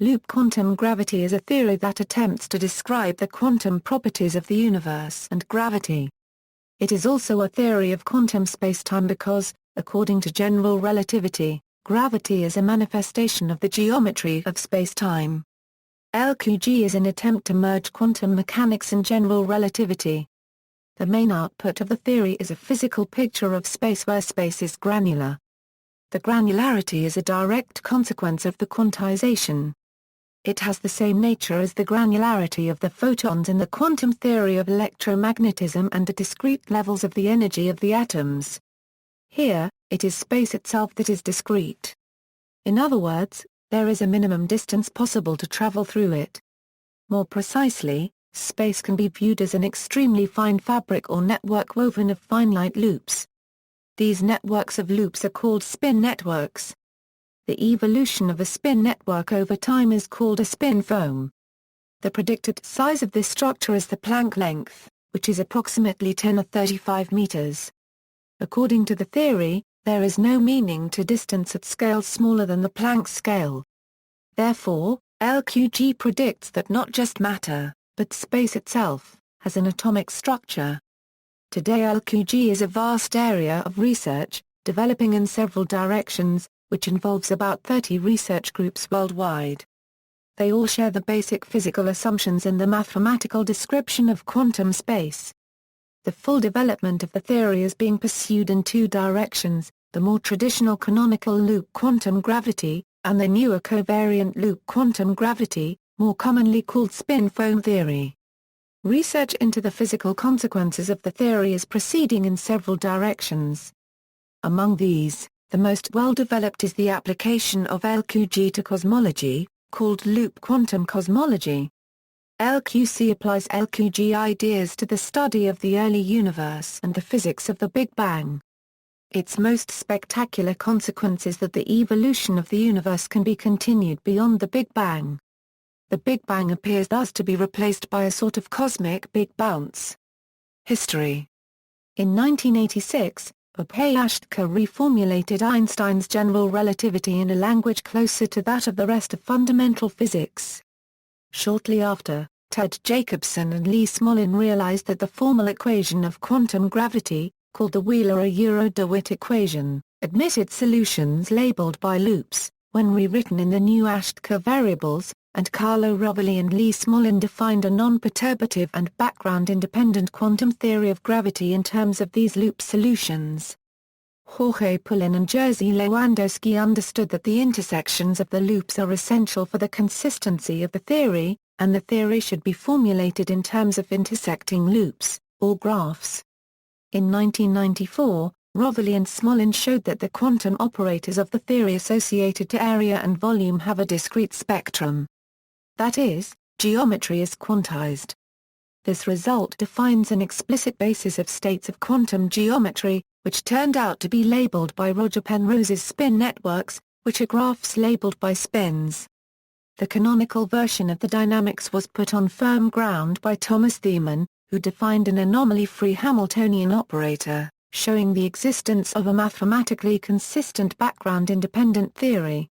Loop quantum gravity is a theory that attempts to describe the quantum properties of the universe and gravity. It is also a theory of quantum spacetime because, according to general relativity, gravity is a manifestation of the geometry of spacetime. LQG is an attempt to merge quantum mechanics and general relativity. The main output of the theory is a physical picture of space where space is granular. The granularity is a direct consequence of the quantization. It has the same nature as the granularity of the photons in the quantum theory of electromagnetism and the discrete levels of the energy of the atoms. Here, it is space itself that is discrete. In other words, there is a minimum distance possible to travel through it. More precisely, space can be viewed as an extremely fine fabric or network woven of finite loops. These networks of loops are called spin networks. The evolution of a spin network over time is called a spin foam. The predicted size of this structure is the Planck length, which is approximately 10^35 meters. According to the theory, there is no meaning to distance at scales smaller than the Planck scale. Therefore, LQG predicts that not just matter, but space itself, has an atomic structure. Today LQG is a vast area of research, developing in several directions, which involves about 30 research groups worldwide. They all share the basic physical assumptions and the mathematical description of quantum space. The full development of the theory is being pursued in two directions, the more traditional canonical loop quantum gravity, and the newer covariant loop quantum gravity, more commonly called spin foam theory. Research into the physical consequences of the theory is proceeding in several directions. Among these, the most well-developed is the application of LQG to cosmology, called loop quantum cosmology. LQC applies LQG ideas to the study of the early universe and the physics of the Big Bang. Its most spectacular consequence is that the evolution of the universe can be continued beyond the Big Bang. The Big Bang appears thus to be replaced by a sort of cosmic Big Bounce. History. In 1986, Ashtka reformulated Einstein's general relativity in a language closer to that of the rest of fundamental physics. Shortly after, Ted Jacobson and Lee Smolin realized that the formal equation of quantum gravity, called the Wheeler-DeWitt equation, admitted solutions labeled by loops, when rewritten in the new Ashtka variables, and Carlo Rovelli and Lee Smolin defined a non-perturbative and background-independent quantum theory of gravity in terms of these loop solutions. Jorge Pulin and Jerzy Lewandowski understood that the intersections of the loops are essential for the consistency of the theory, and the theory should be formulated in terms of intersecting loops, or graphs. In 1994, Rovelli and Smolin showed that the quantum operators of the theory associated to area and volume have a discrete spectrum. That is, geometry is quantized. This result defines an explicit basis of states of quantum geometry, which turned out to be labeled by Roger Penrose's spin networks, which are graphs labeled by spins. The canonical version of the dynamics was put on firm ground by Thomas Thiemann, who defined an anomaly-free Hamiltonian operator, showing the existence of a mathematically consistent background-independent theory.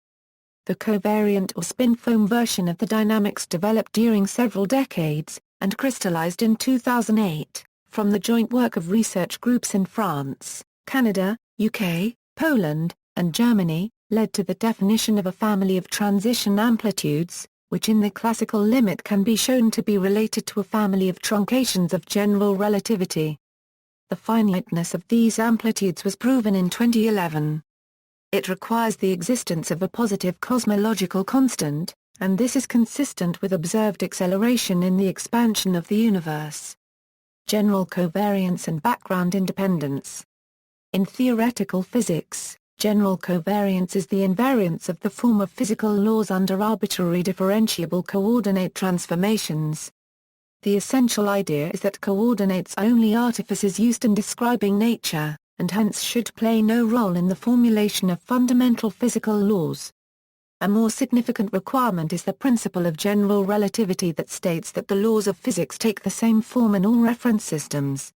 The covariant or spin foam version of the dynamics developed during several decades, and crystallized in 2008, from the joint work of research groups in France, Canada, UK, Poland, and Germany, led to the definition of a family of transition amplitudes, which in the classical limit can be shown to be related to a family of truncations of general relativity. The finiteness of these amplitudes was proven in 2011. It requires the existence of a positive cosmological constant, and this is consistent with observed acceleration in the expansion of the universe. General covariance and background independence. In theoretical physics, general covariance is the invariance of the form of physical laws under arbitrary differentiable coordinate transformations. The essential idea is that coordinates are only artifices used in describing nature, and hence should play no role in the formulation of fundamental physical laws. A more significant requirement is the principle of general relativity that states that the laws of physics take the same form in all reference systems.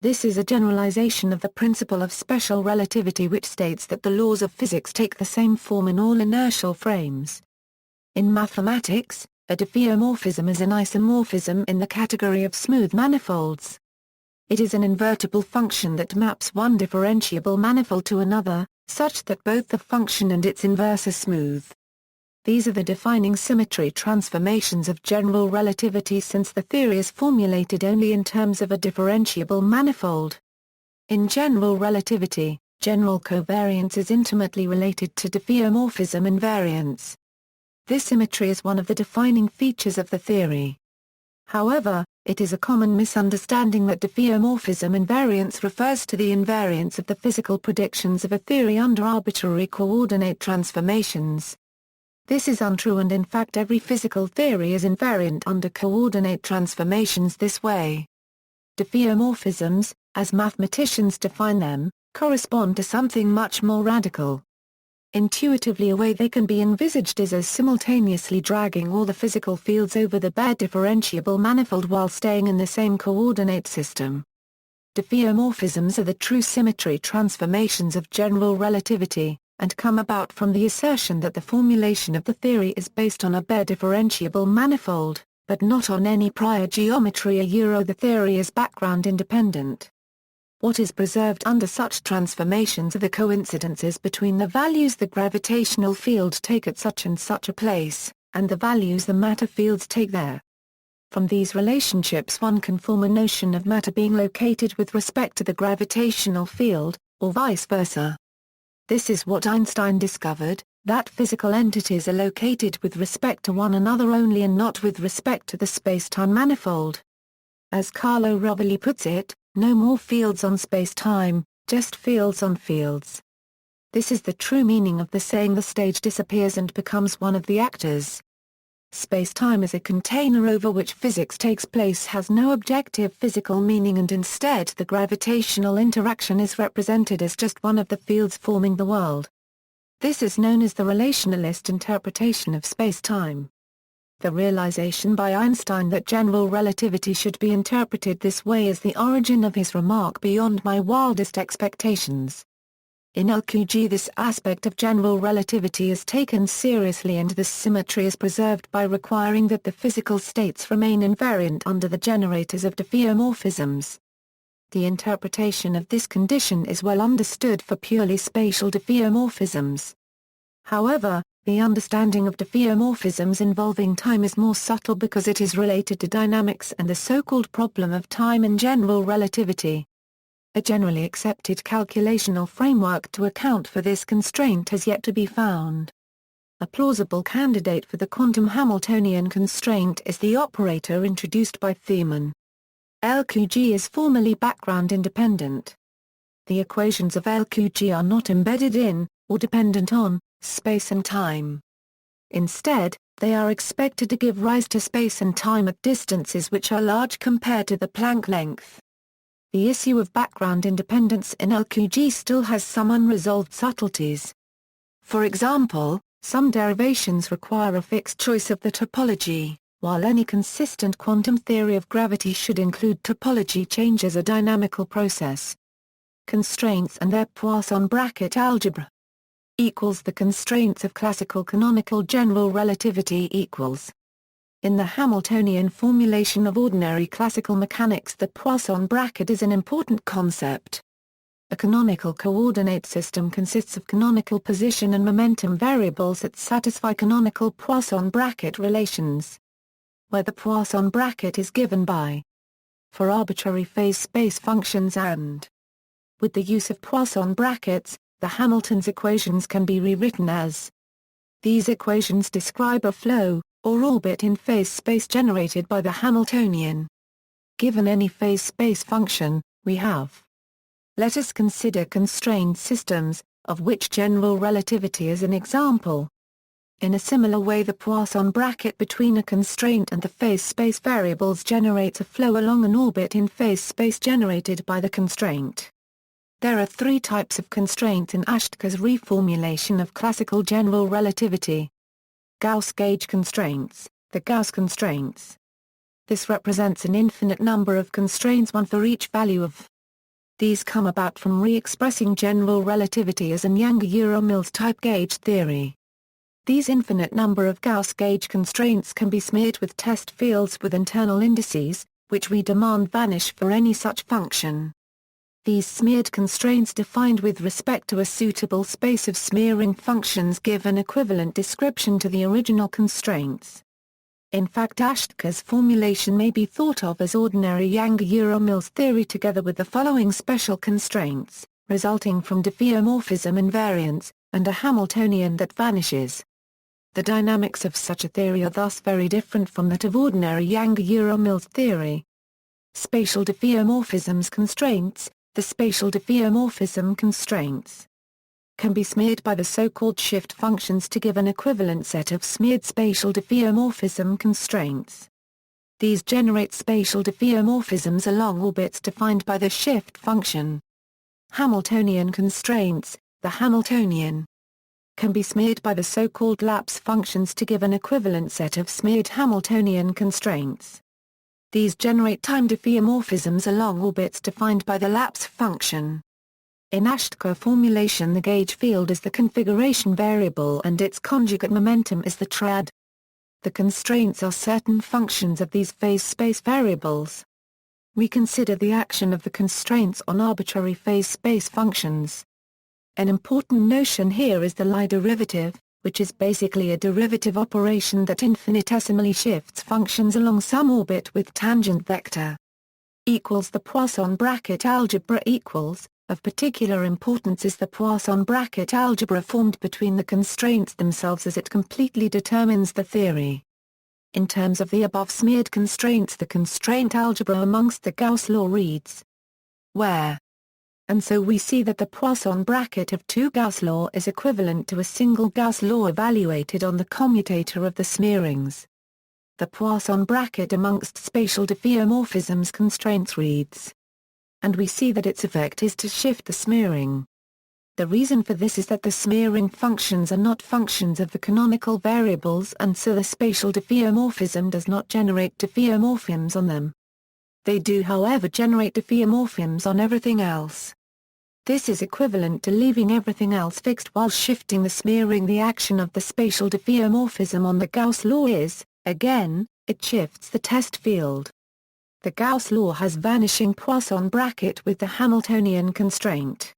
This is a generalization of the principle of special relativity which states that the laws of physics take the same form in all inertial frames. In mathematics, a diffeomorphism is an isomorphism in the category of smooth manifolds. It is an invertible function that maps one differentiable manifold to another, such that both the function and its inverse are smooth. These are the defining symmetry transformations of general relativity, since the theory is formulated only in terms of a differentiable manifold. In general relativity, general covariance is intimately related to diffeomorphism invariance. This symmetry is one of the defining features of the theory. However, it is a common misunderstanding that diffeomorphism invariance refers to the invariance of the physical predictions of a theory under arbitrary coordinate transformations. This is untrue, and in fact every physical theory is invariant under coordinate transformations this way. Diffeomorphisms, as mathematicians define them, correspond to something much more radical. Intuitively, a way they can be envisaged is as simultaneously dragging all the physical fields over the bare differentiable manifold while staying in the same coordinate system. Diffeomorphisms are the true symmetry transformations of general relativity, and come about from the assertion that the formulation of the theory is based on a bare differentiable manifold, but not on any prior geometry. The theory is background independent. What is preserved under such transformations are the coincidences between the values the gravitational field take at such and such a place, and the values the matter fields take there. From these relationships one can form a notion of matter being located with respect to the gravitational field, or vice versa. This is what Einstein discovered, that physical entities are located with respect to one another only and not with respect to the spacetime manifold. As Carlo Rovelli puts it, no more fields on spacetime, just fields on fields. This is the true meaning of the saying the stage disappears and becomes one of the actors. Spacetime as a container over which physics takes place has no objective physical meaning, and instead the gravitational interaction is represented as just one of the fields forming the world. This is known as the relationalist interpretation of spacetime. The realization by Einstein that general relativity should be interpreted this way is the origin of his remark, "beyond my wildest expectations." In LQG, this aspect of general relativity is taken seriously, and this symmetry is preserved by requiring that the physical states remain invariant under the generators of diffeomorphisms. The interpretation of this condition is well understood for purely spatial diffeomorphisms. However, the understanding of diffeomorphisms involving time is more subtle because it is related to dynamics and the so-called problem of time in general relativity. A generally accepted calculational framework to account for this constraint has yet to be found. A plausible candidate for the quantum Hamiltonian constraint is the operator introduced by Thiemann. LQG is formally background independent. The equations of LQG are not embedded in, or dependent on, space and time. Instead, they are expected to give rise to space and time at distances which are large compared to the Planck length. The issue of background independence in LQG still has some unresolved subtleties. For example, some derivations require a fixed choice of the topology, while any consistent quantum theory of gravity should include topology change as a dynamical process. Constraints and their Poisson bracket algebra equals the constraints of classical canonical general relativity equals. In the Hamiltonian formulation of ordinary classical mechanics, the Poisson bracket is an important concept. A canonical coordinate system consists of canonical position and momentum variables that satisfy canonical Poisson bracket relations, where the Poisson bracket is given by for arbitrary phase space functions and with the use of Poisson brackets, the Hamilton's equations can be rewritten as. These equations describe a flow, or orbit in phase space generated by the Hamiltonian. Given any phase space function, we have. Let us consider constrained systems, of which general relativity is an example. In a similar way, the Poisson bracket between a constraint and the phase space variables generates a flow along an orbit in phase space generated by the constraint. There are three types of constraints in Ashitka's reformulation of classical general relativity. Gauss gauge constraints, the Gauss constraints. This represents an infinite number of constraints, one for each value of. These come about from re-expressing general relativity as an Younger-Mills type gauge theory. These infinite number of Gauss gauge constraints can be smeared with test fields with internal indices, which we demand vanish for any such function. These smeared constraints defined with respect to a suitable space of smearing functions give an equivalent description to the original constraints. In fact, Ashke's formulation may be thought of as ordinary Yang-Mills theory together with the following special constraints, resulting from diffeomorphism invariance, and a Hamiltonian that vanishes. The dynamics of such a theory are thus very different from that of ordinary Yang-Mills theory. Spatial diffeomorphism's constraints. The spatial diffeomorphism constraints can be smeared by the so-called shift functions to give an equivalent set of smeared spatial diffeomorphism constraints. These generate spatial diffeomorphisms along orbits defined by the shift function. Hamiltonian constraints. The Hamiltonian can be smeared by the so-called lapse functions to give an equivalent set of smeared Hamiltonian constraints. These generate time diffeomorphisms along orbits defined by the lapse function. In Ashke formulation, the gauge field is the configuration variable and its conjugate momentum is the triad. The constraints are certain functions of these phase space variables. We consider the action of the constraints on arbitrary phase space functions. An important notion here is the Lie derivative, which is basically a derivative operation that infinitesimally shifts functions along some orbit with tangent vector. Equals the Poisson bracket algebra equals. Of particular importance is the Poisson bracket algebra formed between the constraints themselves, as it completely determines the theory. In terms of the above smeared constraints, the constraint algebra amongst the Gauss law reads where. And so we see that the Poisson bracket of two Gauss law is equivalent to a single Gauss law evaluated on the commutator of the smearings. The Poisson bracket amongst spatial diffeomorphisms constraints reads. And we see that its effect is to shift the smearing. The reason for this is that the smearing functions are not functions of the canonical variables, and so the spatial diffeomorphism does not generate diffeomorphisms on them. They do, however, generate diffeomorphisms on everything else. This is equivalent to leaving everything else fixed while shifting the smearing. The action of the spatial diffeomorphism on the Gauss law is, again, it shifts the test field. The Gauss law has vanishing Poisson bracket with the Hamiltonian constraint.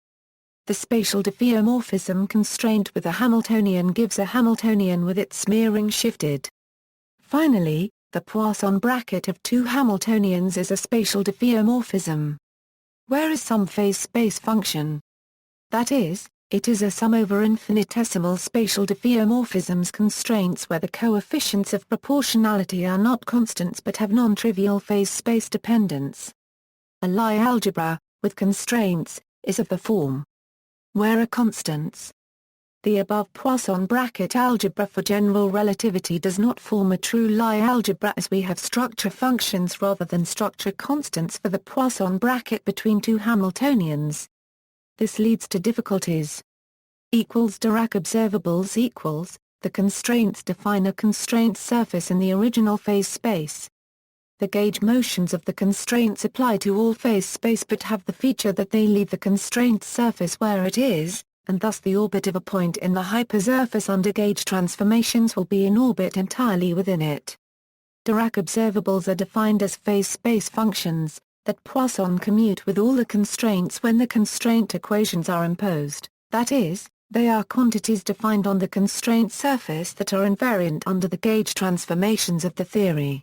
The spatial diffeomorphism constraint with a Hamiltonian gives a Hamiltonian with its smearing shifted. Finally, the Poisson bracket of two Hamiltonians is a spatial diffeomorphism. Where is some phase space function? That is, it is a sum over infinitesimal spatial diffeomorphisms constraints where the coefficients of proportionality are not constants but have non-trivial phase space dependence. A Lie algebra, with constraints, is of the form where are constants. The above Poisson bracket algebra for general relativity does not form a true Lie algebra, as we have structure functions rather than structure constants for the Poisson bracket between two Hamiltonians. This leads to difficulties. Dirac observables equals, the constraints define a constraint surface in the original phase space. The gauge motions of the constraints apply to all phase space but have the feature that they leave the constraint surface where it is, and thus the orbit of a point in the hypersurface under gauge transformations will be in orbit entirely within it. Dirac observables are defined as phase space functions that Poisson commute with all the constraints when the constraint equations are imposed, that is, they are quantities defined on the constraint surface that are invariant under the gauge transformations of the theory.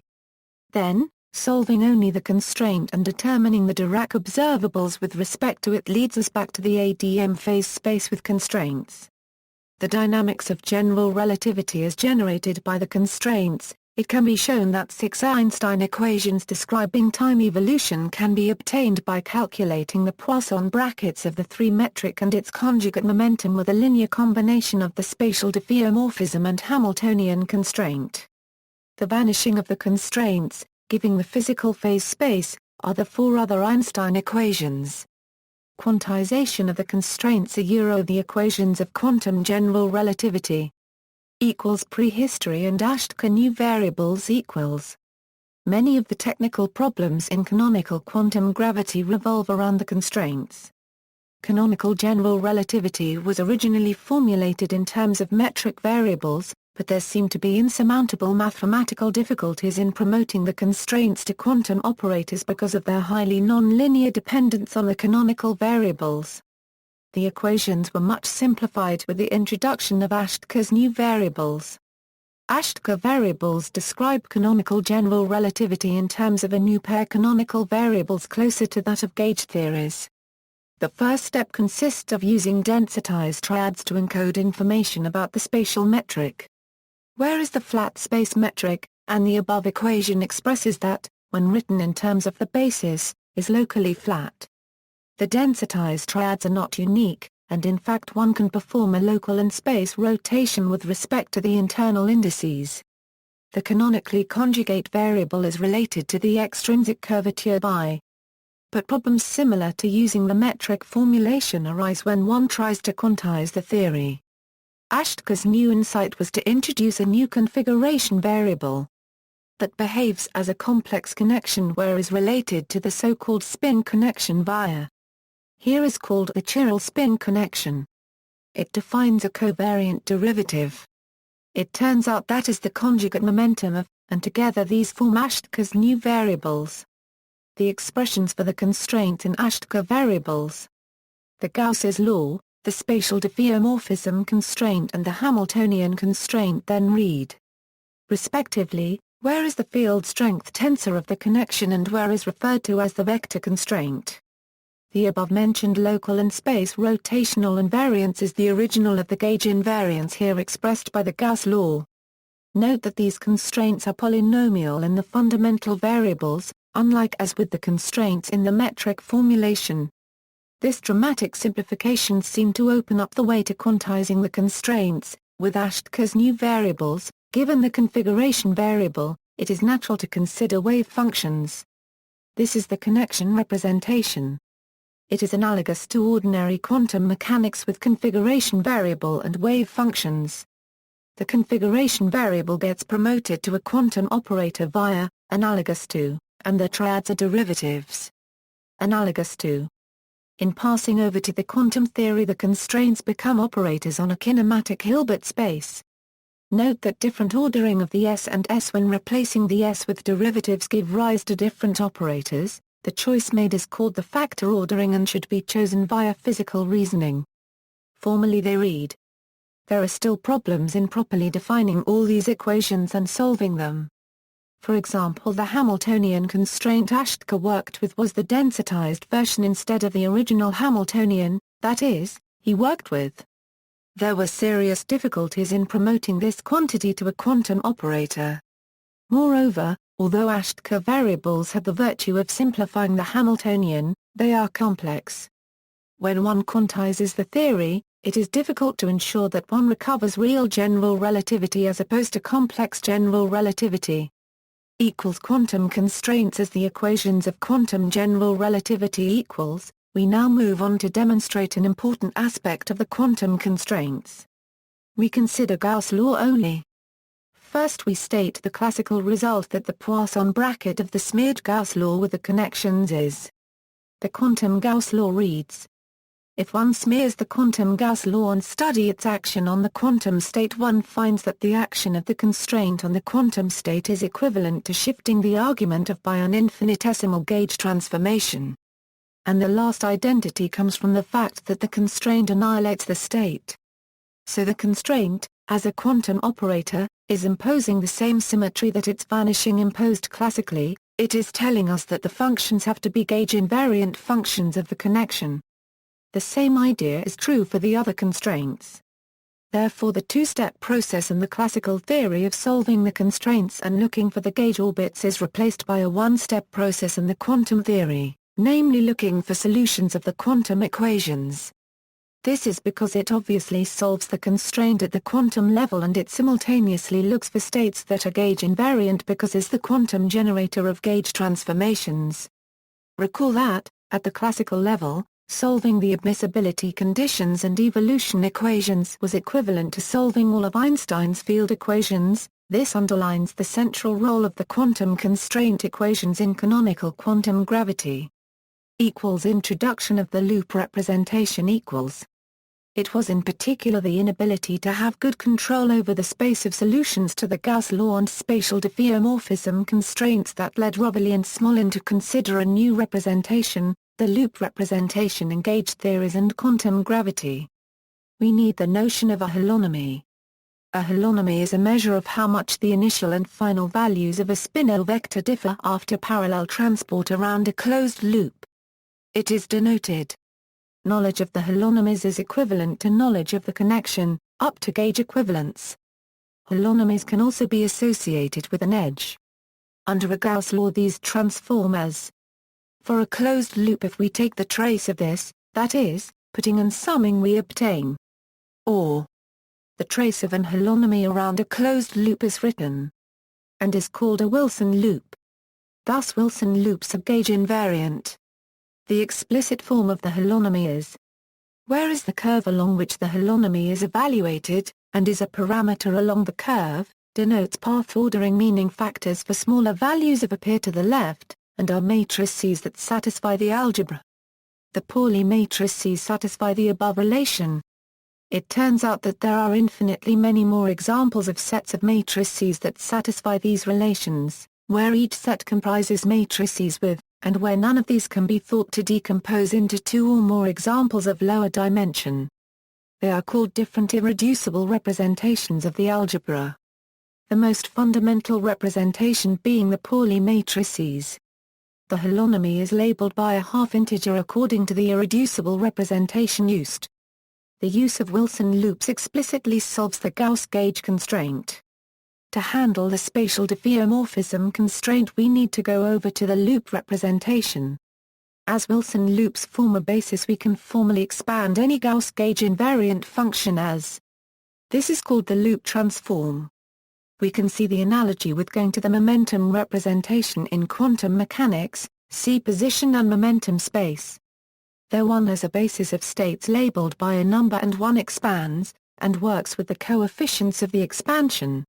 Then, solving only the constraint and determining the Dirac observables with respect to it leads us back to the ADM phase space with constraints. The dynamics of general relativity is generated by the constraints. It can be shown that 6 Einstein equations describing time evolution can be obtained by calculating the Poisson brackets of the 3-metric and its conjugate momentum with a linear combination of the spatial diffeomorphism and Hamiltonian constraint. The vanishing of the constraints, giving the physical phase space, are the 4 other Einstein equations. Quantization of the constraints the equations of quantum general relativity equals prehistory and Ashke new variables equals. Many of the technical problems in canonical quantum gravity revolve around the constraints. Canonical general relativity was originally formulated in terms of metric variables, but there seem to be insurmountable mathematical difficulties in promoting the constraints to quantum operators because of their highly nonlinear dependence on the canonical variables. The equations were much simplified with the introduction of Ashke's new variables. Ashke variables describe canonical general relativity in terms of a new pair canonical variables closer to that of gauge theories. The first step consists of using densitized triads to encode information about the spatial metric. Where is the flat space metric, and the above equation expresses that, when written in terms of the basis, is locally flat. The densitized triads are not unique, and in fact one can perform a local and space rotation with respect to the internal indices. The canonically conjugate variable is related to the extrinsic curvature π. But problems similar to using the metric formulation arise when one tries to quantize the theory. Ashke's new insight was to introduce a new configuration variable that behaves as a complex connection where is related to the so-called spin connection via. Here is called the chiral spin connection. It defines a covariant derivative. It turns out that is the conjugate momentum of, and together these form Ashke's new variables. The expressions for the constraints in Ashke variables. The Gauss's law, the spatial diffeomorphism constraint and the Hamiltonian constraint then read, respectively, where is the field strength tensor of the connection and where is referred to as the vector constraint. The above-mentioned local and space rotational invariance is the original of the gauge invariance here expressed by the Gauss law. Note that these constraints are polynomial in the fundamental variables, unlike as with the constraints in the metric formulation. This dramatic simplification seemed to open up the way to quantizing the constraints. With Ashke's new variables, given the configuration variable, it is natural to consider wave functions. This is the connection representation. It is analogous to ordinary quantum mechanics with configuration variable and wave functions. The configuration variable gets promoted to a quantum operator via, analogous to, and the triads are derivatives. Analogous to. In passing over to the quantum theory, the constraints become operators on a kinematic Hilbert space. Note that different ordering of the S and S when replacing the S with derivatives give rise to different operators. The choice made is called the factor ordering and should be chosen via physical reasoning. Formally they read. There are still problems in properly defining all these equations and solving them. For example, the Hamiltonian constraint Ashke worked with was the densitized version instead of the original Hamiltonian, that is, he worked with. There were serious difficulties in promoting this quantity to a quantum operator. Moreover, although Ashke variables have the virtue of simplifying the Hamiltonian, they are complex. When one quantizes the theory, it is difficult to ensure that one recovers real general relativity as opposed to complex general relativity. Quantum constraints as the equations of quantum general relativity equals, we now move on to demonstrate an important aspect of the quantum constraints. We consider Gauss' law only. First we state the classical result that the Poisson bracket of the smeared Gauss law with the connections is. The quantum Gauss law reads. If one smears the quantum Gauss law and study its action on the quantum state, one finds that the action of the constraint on the quantum state is equivalent to shifting the argument of by an infinitesimal gauge transformation. And the last identity comes from the fact that the constraint annihilates the state. So the constraint, as a quantum operator, is imposing the same symmetry that its vanishing imposed classically. It is telling us that the functions have to be gauge invariant functions of the connection. The same idea is true for the other constraints. Therefore the two-step process in the classical theory of solving the constraints and looking for the gauge orbits is replaced by a one-step process in the quantum theory, namely looking for solutions of the quantum equations. This is because it obviously solves the constraint at the quantum level and it simultaneously looks for states that are gauge invariant because is the quantum generator of gauge transformations. Recall that, at the classical level, solving the admissibility conditions and evolution equations was equivalent to solving all of Einstein's field equations. This underlines the central role of the quantum constraint equations in canonical quantum gravity. equals introduction of the loop representation equals. It was in particular the inability to have good control over the space of solutions to the Gauss law and spatial diffeomorphism constraints that led Rovelli and Smolin to consider a new representation, the loop representation in gauge theories and quantum gravity. We need the notion of a holonomy. A holonomy is a measure of how much the initial and final values of a spinel vector differ after parallel transport around a closed loop. It is denoted. Knowledge of the holonomies is equivalent to knowledge of the connection, up to gauge equivalence. Holonomies can also be associated with an edge. Under a Gauss law these transform as. For a closed loop if we take the trace of this, that is, putting and summing we obtain. Or. The trace of an holonomy around a closed loop is written. And is called a Wilson loop. Thus Wilson loops are gauge invariant. The explicit form of the holonomy is. Where is the curve along which the holonomy is evaluated, and is a parameter along the curve, denotes path ordering meaning factors for smaller values of appear to the left, and are matrices that satisfy the algebra. The Pauli matrices satisfy the above relation. It turns out that there are infinitely many more examples of sets of matrices that satisfy these relations, where each set comprises matrices with, and where none of these can be thought to decompose into two or more examples of lower dimension. They are called different irreducible representations of the algebra. The most fundamental representation being the Pauli matrices. The holonomy is labeled by a half-integer according to the irreducible representation used. The use of Wilson loops explicitly solves the Gauss gauge constraint. To handle the spatial diffeomorphism constraint we need to go over to the loop representation. As Wilson loops form a basis we can formally expand any Gauss gauge invariant function as. This is called the loop transform. We can see the analogy with going to the momentum representation in quantum mechanics, see position and momentum space. There one has a basis of states labeled by a number and one expands, and works with the coefficients of the expansion.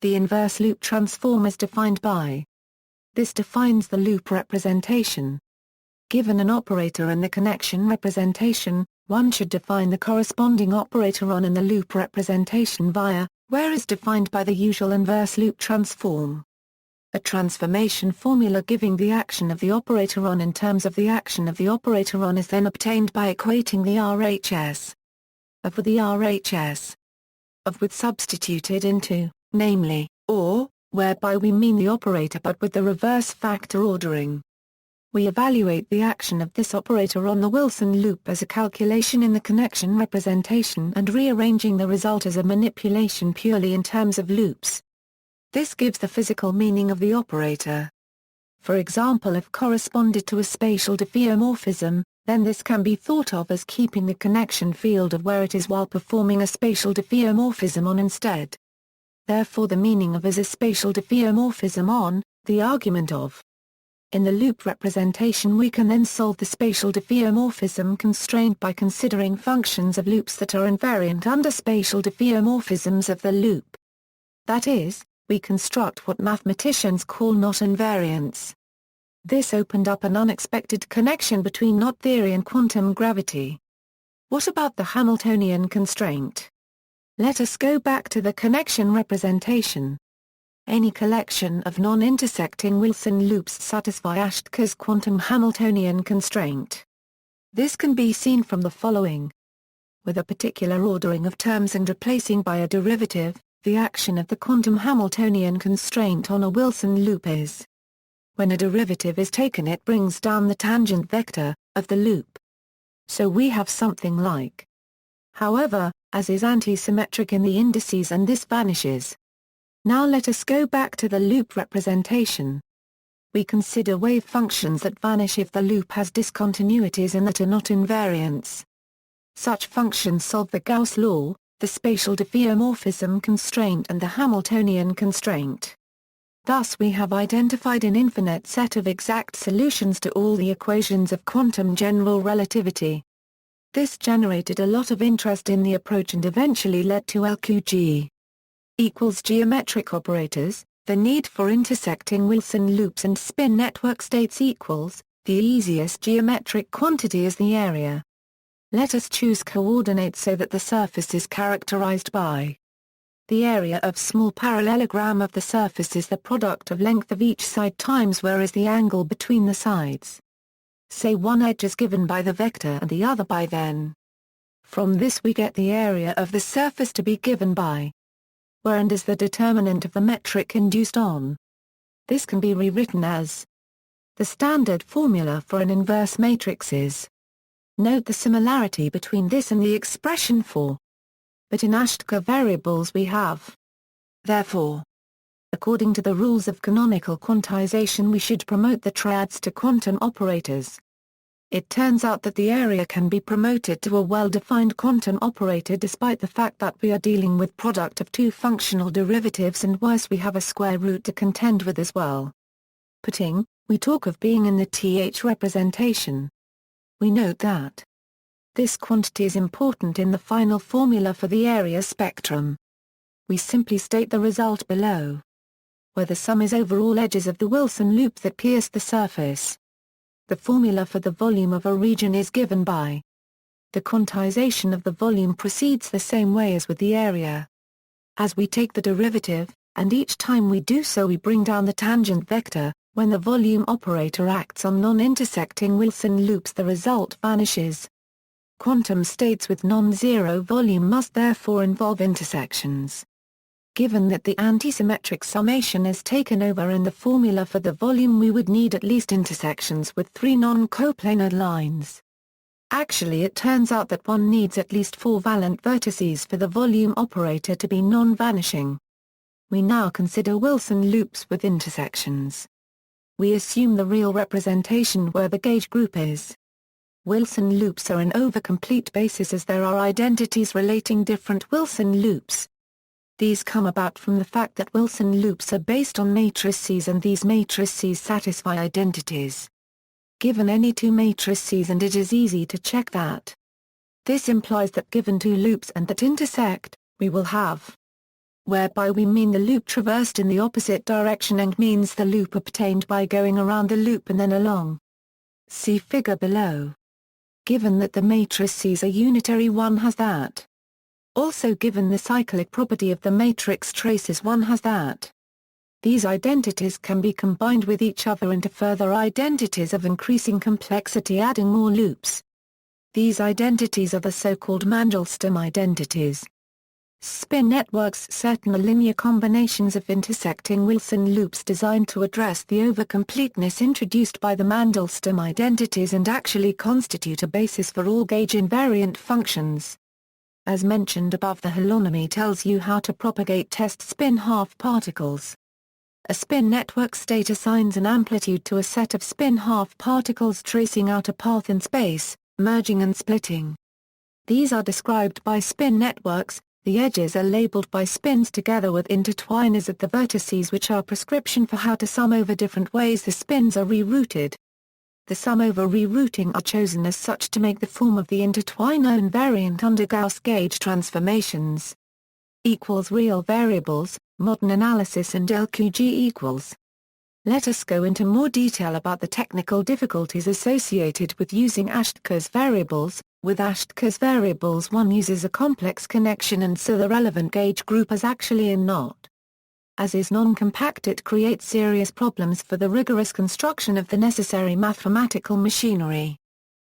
The inverse loop transform is defined by. This defines the loop representation. Given an operator in the connection representation, one should define the corresponding operator on in the loop representation via, where is defined by the usual inverse loop transform. A transformation formula giving the action of the operator on in terms of the action of the operator on is then obtained by equating the RHS of with the RHS of with substituted into, namely, or, whereby we mean the operator but with the reverse factor ordering. We evaluate the action of this operator on the Wilson loop as a calculation in the connection representation and rearranging the result as a manipulation purely in terms of loops. This gives the physical meaning of the operator. For example, if corresponded to a spatial diffeomorphism, then this can be thought of as keeping the connection field of where it is while performing a spatial diffeomorphism on instead. Therefore the meaning of is a spatial diffeomorphism on, the argument of. In the loop representation we can then solve the spatial diffeomorphism constraint by considering functions of loops that are invariant under spatial diffeomorphisms of the loop. That is, we construct what mathematicians call knot invariants. This opened up an unexpected connection between knot theory and quantum gravity. What about the Hamiltonian constraint? Let us go back to the connection representation. Any collection of non-intersecting Wilson loops satisfy Ashke's quantum Hamiltonian constraint. This can be seen from the following. With a particular ordering of terms and replacing by a derivative, the action of the quantum Hamiltonian constraint on a Wilson loop is. When a derivative is taken it brings down the tangent vector of the loop. So we have something like. However, as is anti-symmetric in the indices and this vanishes. Now let us go back to the loop representation. We consider wave functions that vanish if the loop has discontinuities and that are not invariants. Such functions solve the Gauss law, the spatial diffeomorphism constraint and the Hamiltonian constraint. Thus we have identified an infinite set of exact solutions to all the equations of quantum general relativity. This generated a lot of interest in the approach and eventually led to LQG equals geometric operators, the need for intersecting Wilson loops and spin network states equals, The easiest geometric quantity is the area. Let us choose coordinates so that the surface is characterized by the area of small parallelogram of the surface is the product of length of each side times where is the angle between the sides. Say one edge is given by the vector and the other by then. From this we get the area of the surface to be given by where and is the determinant of the metric induced on. This can be rewritten as the standard formula for an inverse matrix is. Note the similarity between this and the expression for. But in Ashtkar variables we have. Therefore, according to the rules of canonical quantization we should promote the triads to quantum operators. It turns out that the area can be promoted to a well-defined quantum operator despite the fact that we are dealing with product of two functional derivatives and worse we have a square root to contend with as well. Putting, we talk of being in the th representation. We note that this quantity is important in the final formula for the area spectrum. We simply state the result below, where the sum is over all edges of the Wilson loop that pierce the surface. The formula for the volume of a region is given by the quantization of the volume proceeds the same way as with the area. As we take the derivative, and each time we do so we bring down the tangent vector, when the volume operator acts on non-intersecting Wilson loops the result vanishes. Quantum states with non-zero volume must therefore involve intersections. Given that the antisymmetric summation is taken over in the formula for the volume we would need at least intersections with three non-coplanar lines. Actually it turns out that one needs at least four valent vertices for the volume operator to be non-vanishing. We now consider Wilson loops with intersections. We assume the real representation where the gauge group is. Wilson loops are an over-complete basis as there are identities relating different Wilson loops. These come about from the fact that Wilson loops are based on matrices and these matrices satisfy identities. Given any two matrices and it is easy to check that. This implies that given two loops and that intersect, we will have. Whereby we mean the loop traversed in the opposite direction and means the loop obtained by going around the loop and then along. See figure below. Given that the matrices are unitary one has that. Also given the cyclic property of the matrix traces one has that. These identities can be combined with each other into further identities of increasing complexity adding more loops. These identities are the so-called Mandelstam identities. Spin networks certain are linear combinations of intersecting Wilson loops designed to address the over-completeness introduced by the Mandelstam identities and actually constitute a basis for all gauge invariant functions. As mentioned above, the holonomy tells you how to propagate test spin half particles. A spin network state assigns an amplitude to a set of spin half particles tracing out a path in space, merging and splitting. These are described by spin networks. The edges are labeled by spins together with intertwiners at the vertices which are prescription for how to sum over different ways the spins are rerouted. The sum over rerouting are chosen as such to make the form of the intertwiner invariant under Gauss gauge transformations. Real variables, modern analysis and LQG equals. Let us go into more detail about the technical difficulties associated with using Ashtkar's variables. With Ashtkar's variables one uses a complex connection and so the relevant gauge group is actually a knot. As is non-compact it creates serious problems for the rigorous construction of the necessary mathematical machinery.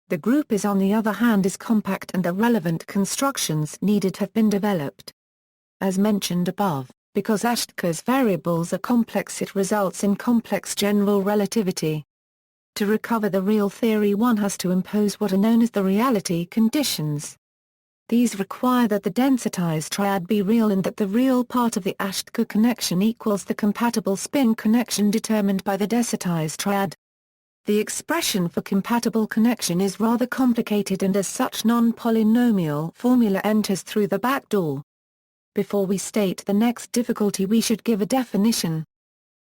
The group is on the other hand is compact and the relevant constructions needed have been developed. As mentioned above, because Ashtkar's variables are complex it results in complex general relativity. To recover the real theory one has to impose what are known as the reality conditions. These require that the densitized triad be real and that the real part of the Ashtkar connection equals the compatible spin connection determined by the densitized triad. The expression for compatible connection is rather complicated and as such non-polynomial formula enters through the back door. Before we state the next difficulty we should give a definition.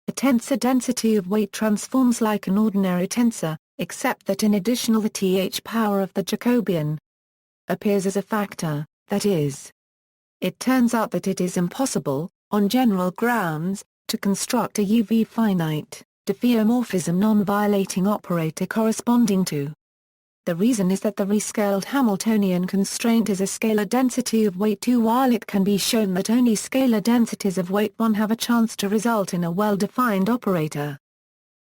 A tensor density of weight transforms like an ordinary tensor, except that in addition the th power of the Jacobian appears as a factor, that is. It turns out that it is impossible, on general grounds, to construct a UV finite, diffeomorphism non-violating operator corresponding to. The reason is that the rescaled Hamiltonian constraint is a scalar density of weight 2, while it can be shown that only scalar densities of weight 1 have a chance to result in a well-defined operator.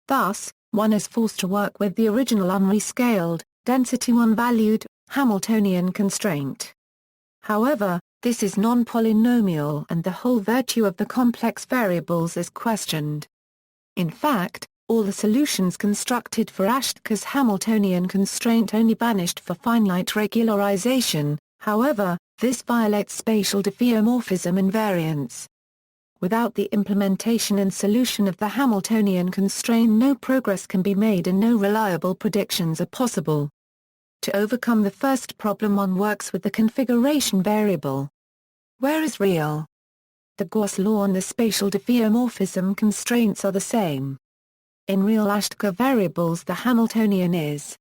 Thus, one is forced to work with the original unrescaled, density 1 valued, Hamiltonian constraint. However, this is non-polynomial and the whole virtue of the complex variables is questioned. In fact, all the solutions constructed for Ashke's Hamiltonian constraint only vanished for finite regularization. However, this violates spatial diffeomorphism invariance. Without the implementation and solution of the Hamiltonian constraint, no progress can be made and no reliable predictions are possible. To overcome the first problem, one works with the configuration variable. Where is real? The Gauss law and the spatial diffeomorphism constraints are the same. In real Ashke variables, the Hamiltonian is.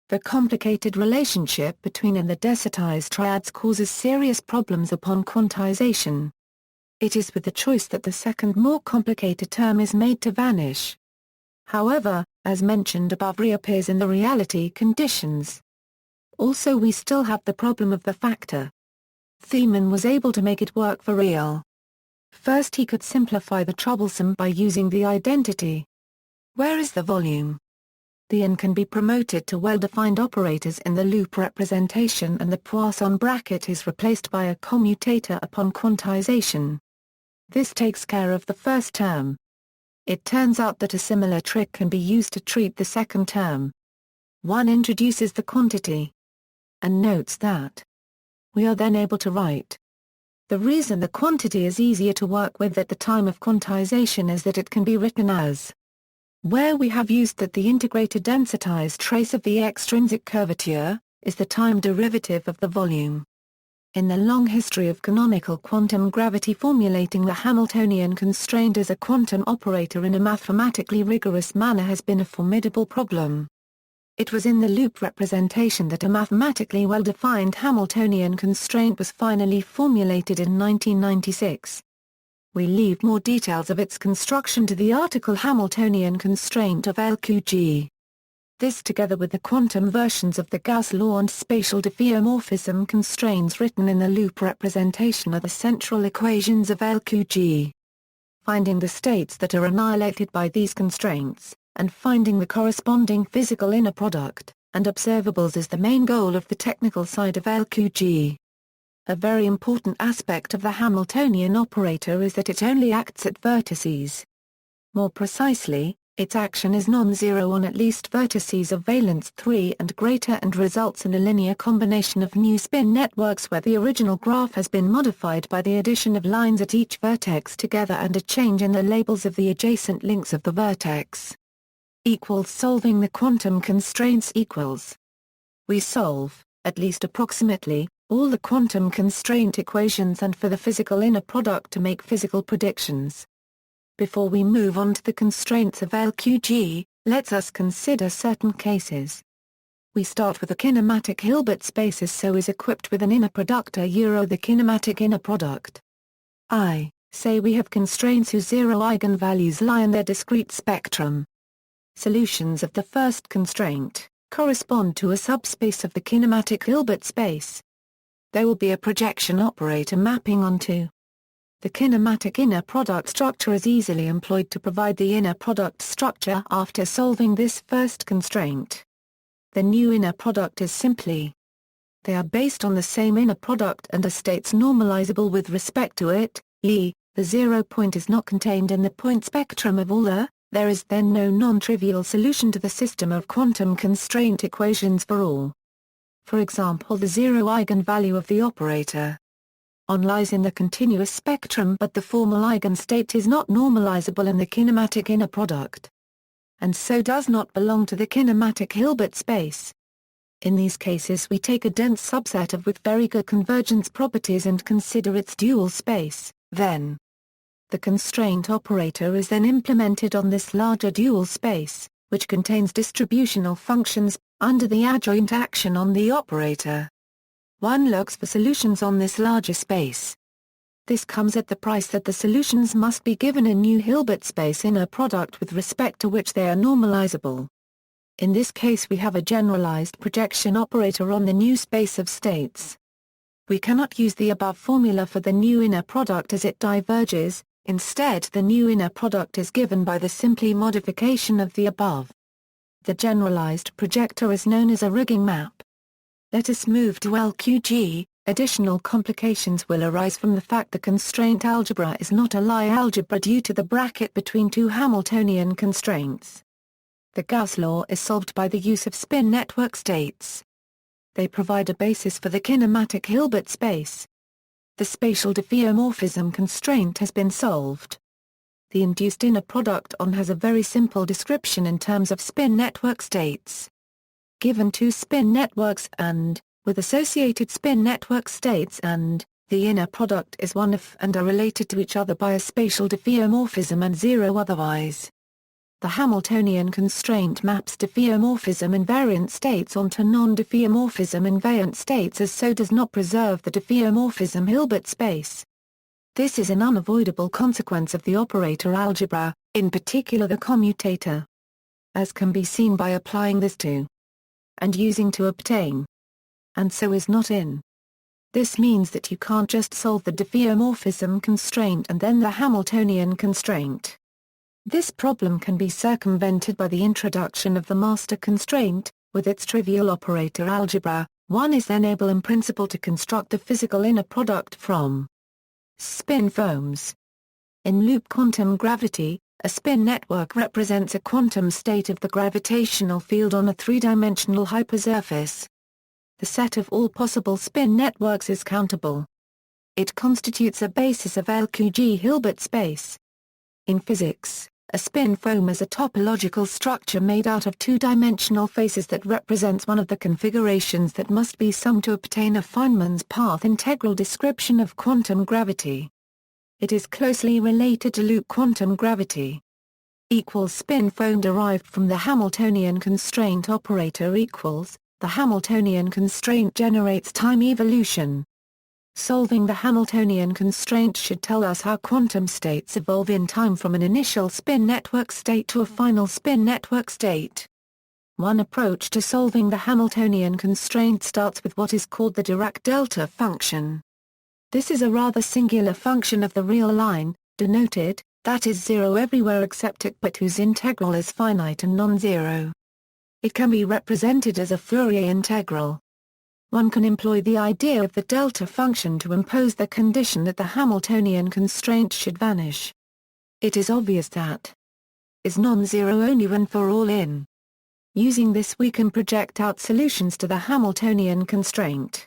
The complicated relationship between and the desitized triads causes serious problems upon quantization. It is with the choice that the second more complicated term is made to vanish. However, as mentioned above, reappears in the reality conditions. Also, we still have the problem of the factor. Thiemann was able to make it work for real. First, he could simplify the troublesome by using the identity. Where is the volume? The n can be promoted to well-defined operators in the loop representation, and the Poisson bracket is replaced by a commutator upon quantization. This takes care of the first term. It turns out that a similar trick can be used to treat the second term. One introduces the quantity and notes that we are then able to write. The reason the quantity is easier to work with at the time of quantization is that it can be written as where we have used that the integrated densitized trace of the extrinsic curvature is the time derivative of the volume. In the long history of canonical quantum gravity, formulating the Hamiltonian constraint as a quantum operator in a mathematically rigorous manner has been a formidable problem. It was in the loop representation that a mathematically well-defined Hamiltonian constraint was finally formulated in 1996. We leave more details of its construction to the article Hamiltonian constraint of LQG. This, together with the quantum versions of the Gauss law and spatial diffeomorphism constraints written in the loop representation, are the central equations of LQG. Finding the states that are annihilated by these constraints, and finding the corresponding physical inner product, and observables is the main goal of the technical side of LQG. A very important aspect of the Hamiltonian operator is that it only acts at vertices. More precisely, its action is non-zero on at least vertices of valence 3 and greater, and results in a linear combination of new spin networks where the original graph has been modified by the addition of lines at each vertex together and a change in the labels of the adjacent links of the vertex. Solving the quantum constraints equals. We solve, at least approximately, all the quantum constraint equations and for the physical inner product to make physical predictions. Before we move on to the constraints of LQG, let us consider certain cases. We start with a kinematic Hilbert space so is equipped with an inner product the kinematic inner product. Say we have constraints whose zero eigenvalues lie in their discrete spectrum. Solutions of the first constraint correspond to a subspace of the kinematic Hilbert space. There will be a projection operator mapping onto. The kinematic inner product structure is easily employed to provide the inner product structure after solving this first constraint. The new inner product is simply. They are based on the same inner product and are states normalizable with respect to it, the zero point is not contained in the point spectrum of all there is then no non-trivial solution to the system of quantum constraint equations for all. For example, the zero eigenvalue of the operator lies in the continuous spectrum, but the formal eigenstate is not normalizable in the kinematic inner product, and so does not belong to the kinematic Hilbert space. In these cases we take a dense subset of with very good convergence properties and consider its dual space, then. The constraint operator is then implemented on this larger dual space, which contains distributional functions, under the adjoint action on the operator. One looks for solutions on this larger space. This comes at the price that the solutions must be given a new Hilbert space inner product with respect to which they are normalizable. In this case we have a generalized projection operator on the new space of states. We cannot use the above formula for the new inner product as it diverges, instead the new inner product is given by the simply modification of the above. The generalized projector is known as a rigging map. Let us move to LQG. Additional complications will arise from the fact the constraint algebra is not a Lie algebra due to the bracket between two Hamiltonian constraints. The Gauss law is solved by the use of spin network states. They provide a basis for the kinematic Hilbert space. The spatial diffeomorphism constraint has been solved. The induced inner product on has a very simple description in terms of spin network states. Given two spin networks and, with associated spin network states and, the inner product is one if and are related to each other by a spatial diffeomorphism and zero otherwise. The Hamiltonian constraint maps diffeomorphism invariant states onto non-diffeomorphism invariant states as so does not preserve the diffeomorphism Hilbert space. This is an unavoidable consequence of the operator algebra, in particular the commutator. As can be seen by applying this to and using to obtain. And so is not in. This means that you can't just solve the diffeomorphism constraint and then the Hamiltonian constraint. This problem can be circumvented by the introduction of the master constraint. With its trivial operator algebra, one is then able in principle to construct a physical inner product from spin foams. In loop quantum gravity, a spin network represents a quantum state of the gravitational field on a three-dimensional hypersurface. The set of all possible spin networks is countable. It constitutes a basis of LQG Hilbert space. In physics, a spin foam is a topological structure made out of two-dimensional faces that represents one of the configurations that must be summed to obtain a Feynman's path integral description of quantum gravity. It is closely related to loop quantum gravity. Equals spin foam derived from the Hamiltonian constraint operator equals. The Hamiltonian constraint generates time evolution. Solving the Hamiltonian constraint should tell us how quantum states evolve in time from an initial spin network state to a final spin network state. One approach to solving the Hamiltonian constraint starts with what is called the Dirac delta function. This is a rather singular function of the real line, denoted, that is zero everywhere except at but whose integral is finite and non-zero. It can be represented as a Fourier integral. One can employ the idea of the delta function to impose the condition that the Hamiltonian constraint should vanish. It is obvious that is non-zero only when for all in. Using this we can project out solutions to the Hamiltonian constraint.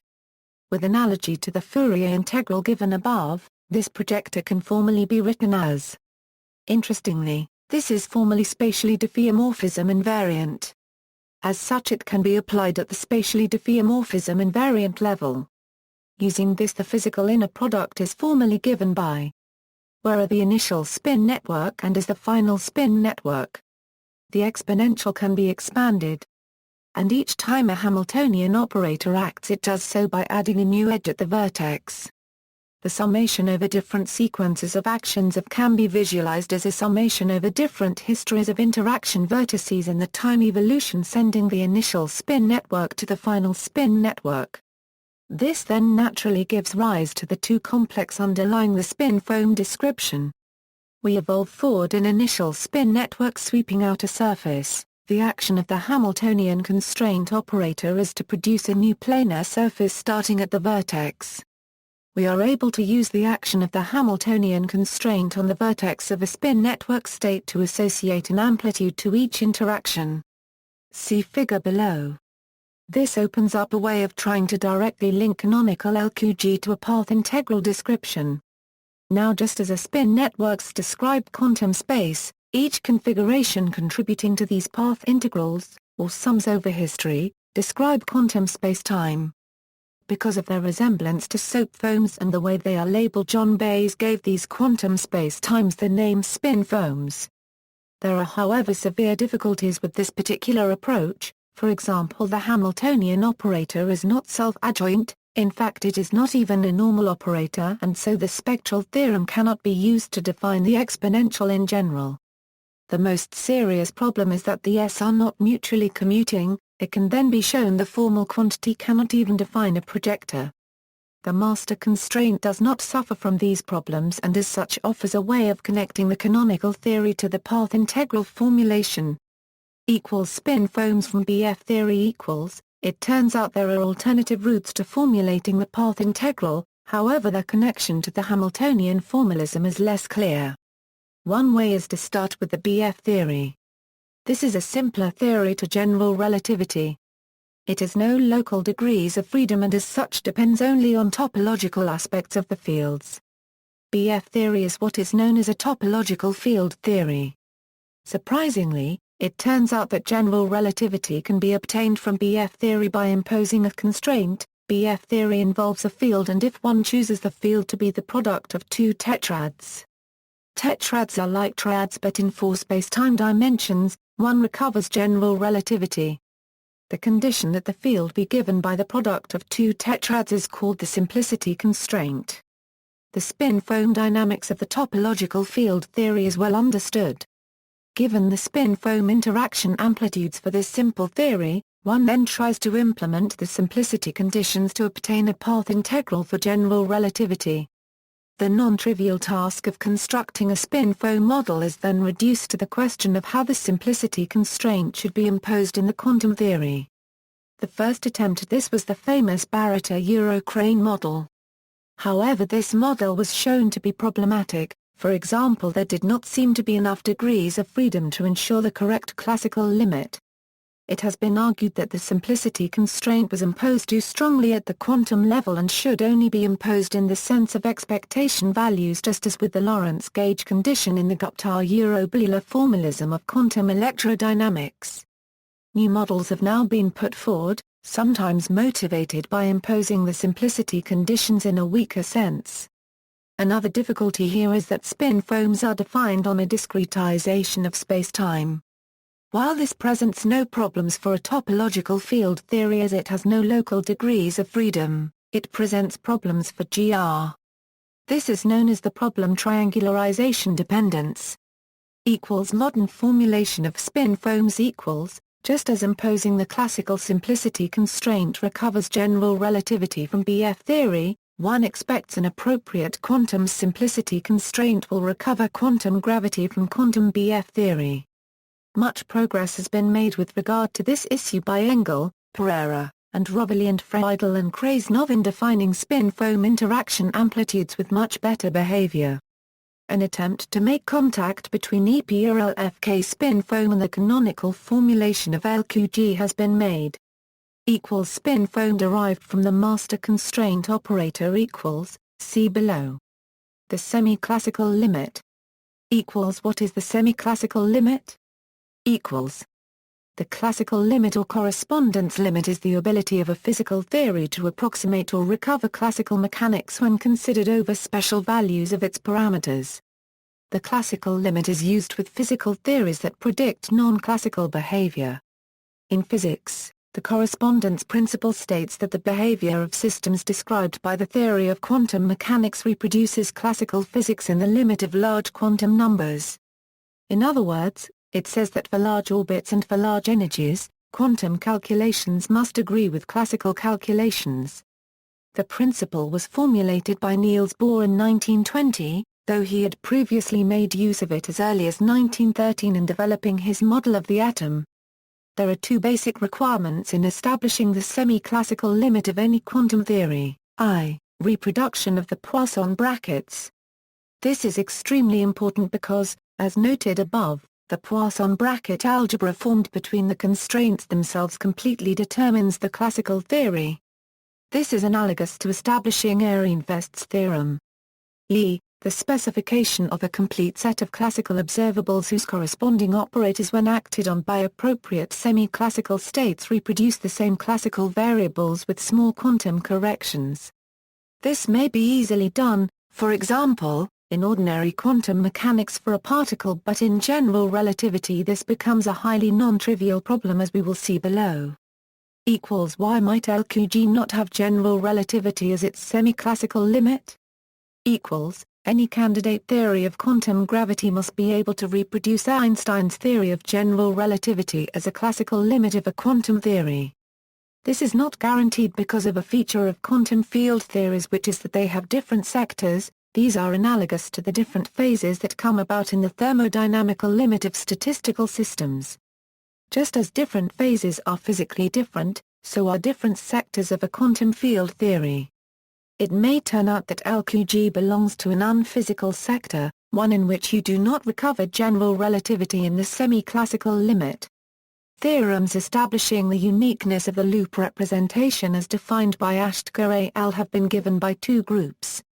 With analogy to the Fourier integral given above, this projector can formally be written as. Interestingly, this is formally spatially diffeomorphism invariant. As such it can be applied at the spatially diffeomorphism invariant level. Using this the physical inner product is formally given by where are the initial spin network and is the final spin network. The exponential can be expanded. And each time a Hamiltonian operator acts it does so by adding a new edge at the vertex. The summation over different sequences of actions can be visualized as a summation over different histories of interaction vertices in the time evolution sending the initial spin network to the final spin network. This then naturally gives rise to the two complex underlying the spin foam description. We evolve forward an initial spin network sweeping out a surface. The action of the Hamiltonian constraint operator is to produce a new planar surface starting at the vertex. We are able to use the action of the Hamiltonian constraint on the vertex of a spin network state to associate an amplitude to each interaction. See figure below. This opens up a way of trying to directly link canonical LQG to a path integral description. Now just as a spin networks describe quantum space, each configuration contributing to these path integrals, or sums over history, describe quantum spacetime. Because of their resemblance to soap foams and the way they are labeled, John Bayes gave these quantum spacetimes the name spin foams. There are however severe difficulties with this particular approach. For example, the Hamiltonian operator is not self-adjoint, In fact, it is not even a normal operator, and so the spectral theorem cannot be used to define the exponential in general. The most serious problem is that the s are not mutually commuting. It can then be shown the formal quantity cannot even define a projector. The master constraint does not suffer from these problems and as such offers a way of connecting the canonical theory to the path integral formulation. Spin foams from BF theory equals. It turns out there are alternative routes to formulating the path integral, however their connection to the Hamiltonian formalism is less clear. One way is to start with the BF theory. This is a simpler theory to general relativity. It has no local degrees of freedom and as such depends only on topological aspects of the fields. BF theory is what is known as a topological field theory. Surprisingly, it turns out that general relativity can be obtained from BF theory by imposing a constraint. BF theory involves a field, and if one chooses the field to be the product of two tetrads. Tetrads are like triads but in four spacetime dimensions, one recovers general relativity. The condition that the field be given by the product of two tetrads is called the simplicity constraint. The spin foam dynamics of the topological field theory is well understood. Given the spin foam interaction amplitudes for this simple theory, one then tries to implement the simplicity conditions to obtain a path integral for general relativity. The non-trivial task of constructing a spin foam model is then reduced to the question of how the simplicity constraint should be imposed in the quantum theory. The first attempt at this was the famous Barrett-Eurocrane model. However, this model was shown to be problematic. For example, there did not seem to be enough degrees of freedom to ensure the correct classical limit. It has been argued that the simplicity constraint was imposed too strongly at the quantum level and should only be imposed in the sense of expectation values, just as with the Lorentz gauge condition in the Gupta-Euro-Bleuler formalism of quantum electrodynamics. New models have now been put forward, sometimes motivated by imposing the simplicity conditions in a weaker sense. Another difficulty here is that spin foams are defined on a discretization of spacetime. While this presents no problems for a topological field theory as it has no local degrees of freedom, it presents problems for GR. This is known as the problem triangularization dependence. Modern formulation of spin foams equals, just as imposing the classical simplicity constraint recovers general relativity from BF theory, one expects an appropriate quantum simplicity constraint will recover quantum gravity from quantum BF theory. Much progress has been made with regard to this issue by Engel, Pereira, and Rovelli and Friedel and Krasnov in defining spin foam interaction amplitudes with much better behavior. An attempt to make contact between EPRLFK spin foam and the canonical formulation of LQG has been made. Spin foam derived from the master constraint operator equals, see below. The semi-classical limit. What is the semi-classical limit? The classical limit or correspondence limit is the ability of a physical theory to approximate or recover classical mechanics when considered over special values of its parameters. The classical limit is used with physical theories that predict non-classical behavior. In physics, the correspondence principle states that the behavior of systems described by the theory of quantum mechanics reproduces classical physics in the limit of large quantum numbers. In other words, it says that for large orbits and for large energies, quantum calculations must agree with classical calculations. The principle was formulated by Niels Bohr in 1920, though he had previously made use of it as early as 1913 in developing his model of the atom. There are two basic requirements in establishing the semi-classical limit of any quantum theory: I, reproduction of the Poisson brackets. This is extremely important because, as noted above, the Poisson bracket algebra formed between the constraints themselves completely determines the classical theory. This is analogous to establishing Ehrenfest's theorem. The specification of a complete set of classical observables whose corresponding operators when acted on by appropriate semi-classical states reproduce the same classical variables with small quantum corrections. This may be easily done, for example, in ordinary quantum mechanics for a particle, but in general relativity this becomes a highly non-trivial problem as we will see below. Equals why might LQG not have general relativity as its semi-classical limit? Equals, any candidate theory of quantum gravity must be able to reproduce Einstein's theory of general relativity as a classical limit of a quantum theory. This is not guaranteed because of a feature of quantum field theories, which is that they have different sectors. These are analogous to the different phases that come about in the thermodynamical limit of statistical systems. Just as different phases are physically different, so are different sectors of a quantum field theory. It may turn out that LQG belongs to an unphysical sector, one in which you do not recover general relativity in the semi-classical limit. Theorems establishing the uniqueness of the loop representation as defined by Ashtgar et al. Have been given by two groups.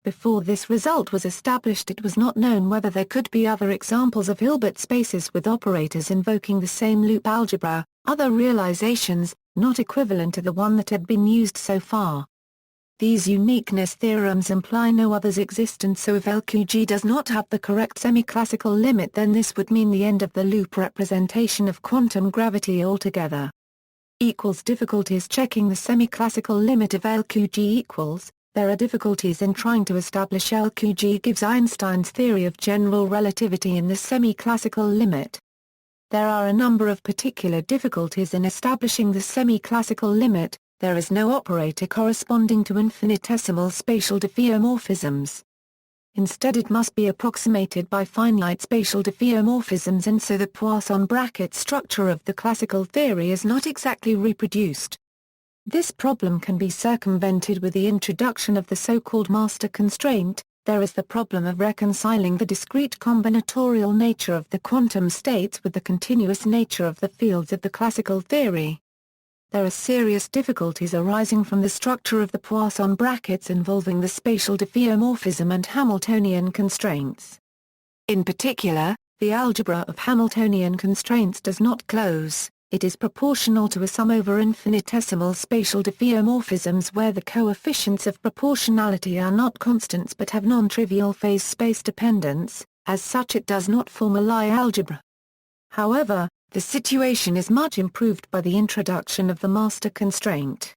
Before this result was established, it was not known whether there could be other examples of Hilbert spaces with operators invoking the same loop algebra, other realizations, not equivalent to the one that had been used so far. These uniqueness theorems imply no others exist, and so if LQG does not have the correct semi-classical limit, then this would mean the end of the loop representation of quantum gravity altogether. Difficulties checking the semi-classical limit of LQG. There are difficulties in trying to establish LQG gives Einstein's theory of general relativity in the semi-classical limit. There are a number of particular difficulties in establishing the semi-classical limit. There is no operator corresponding to infinitesimal spatial diffeomorphisms. Instead, it must be approximated by finite spatial diffeomorphisms, and so the Poisson bracket structure of the classical theory is not exactly reproduced. This problem can be circumvented with the introduction of the so-called master constraint. There is the problem of reconciling the discrete combinatorial nature of the quantum states with the continuous nature of the fields of the classical theory. There are serious difficulties arising from the structure of the Poisson brackets involving the spatial diffeomorphism and Hamiltonian constraints. In particular, the algebra of Hamiltonian constraints does not close. It is proportional to a sum over infinitesimal spatial diffeomorphisms where the coefficients of proportionality are not constants but have non-trivial phase space dependence. As such, it does not form a Lie algebra. However, the situation is much improved by the introduction of the master constraint.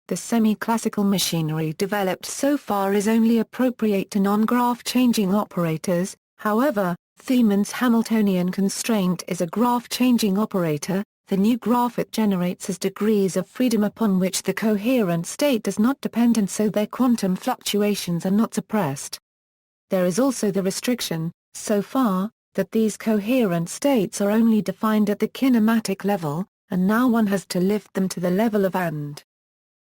The semi-classical machinery developed so far is only appropriate to non-graph changing operators. However, Thiemann's Hamiltonian constraint is a graph-changing operator. The new graph it generates has degrees of freedom upon which the coherent state does not depend, and so their quantum fluctuations are not suppressed. There is also the restriction, so far, that these coherent states are only defined at the kinematic level, and now one has to lift them to the level of and.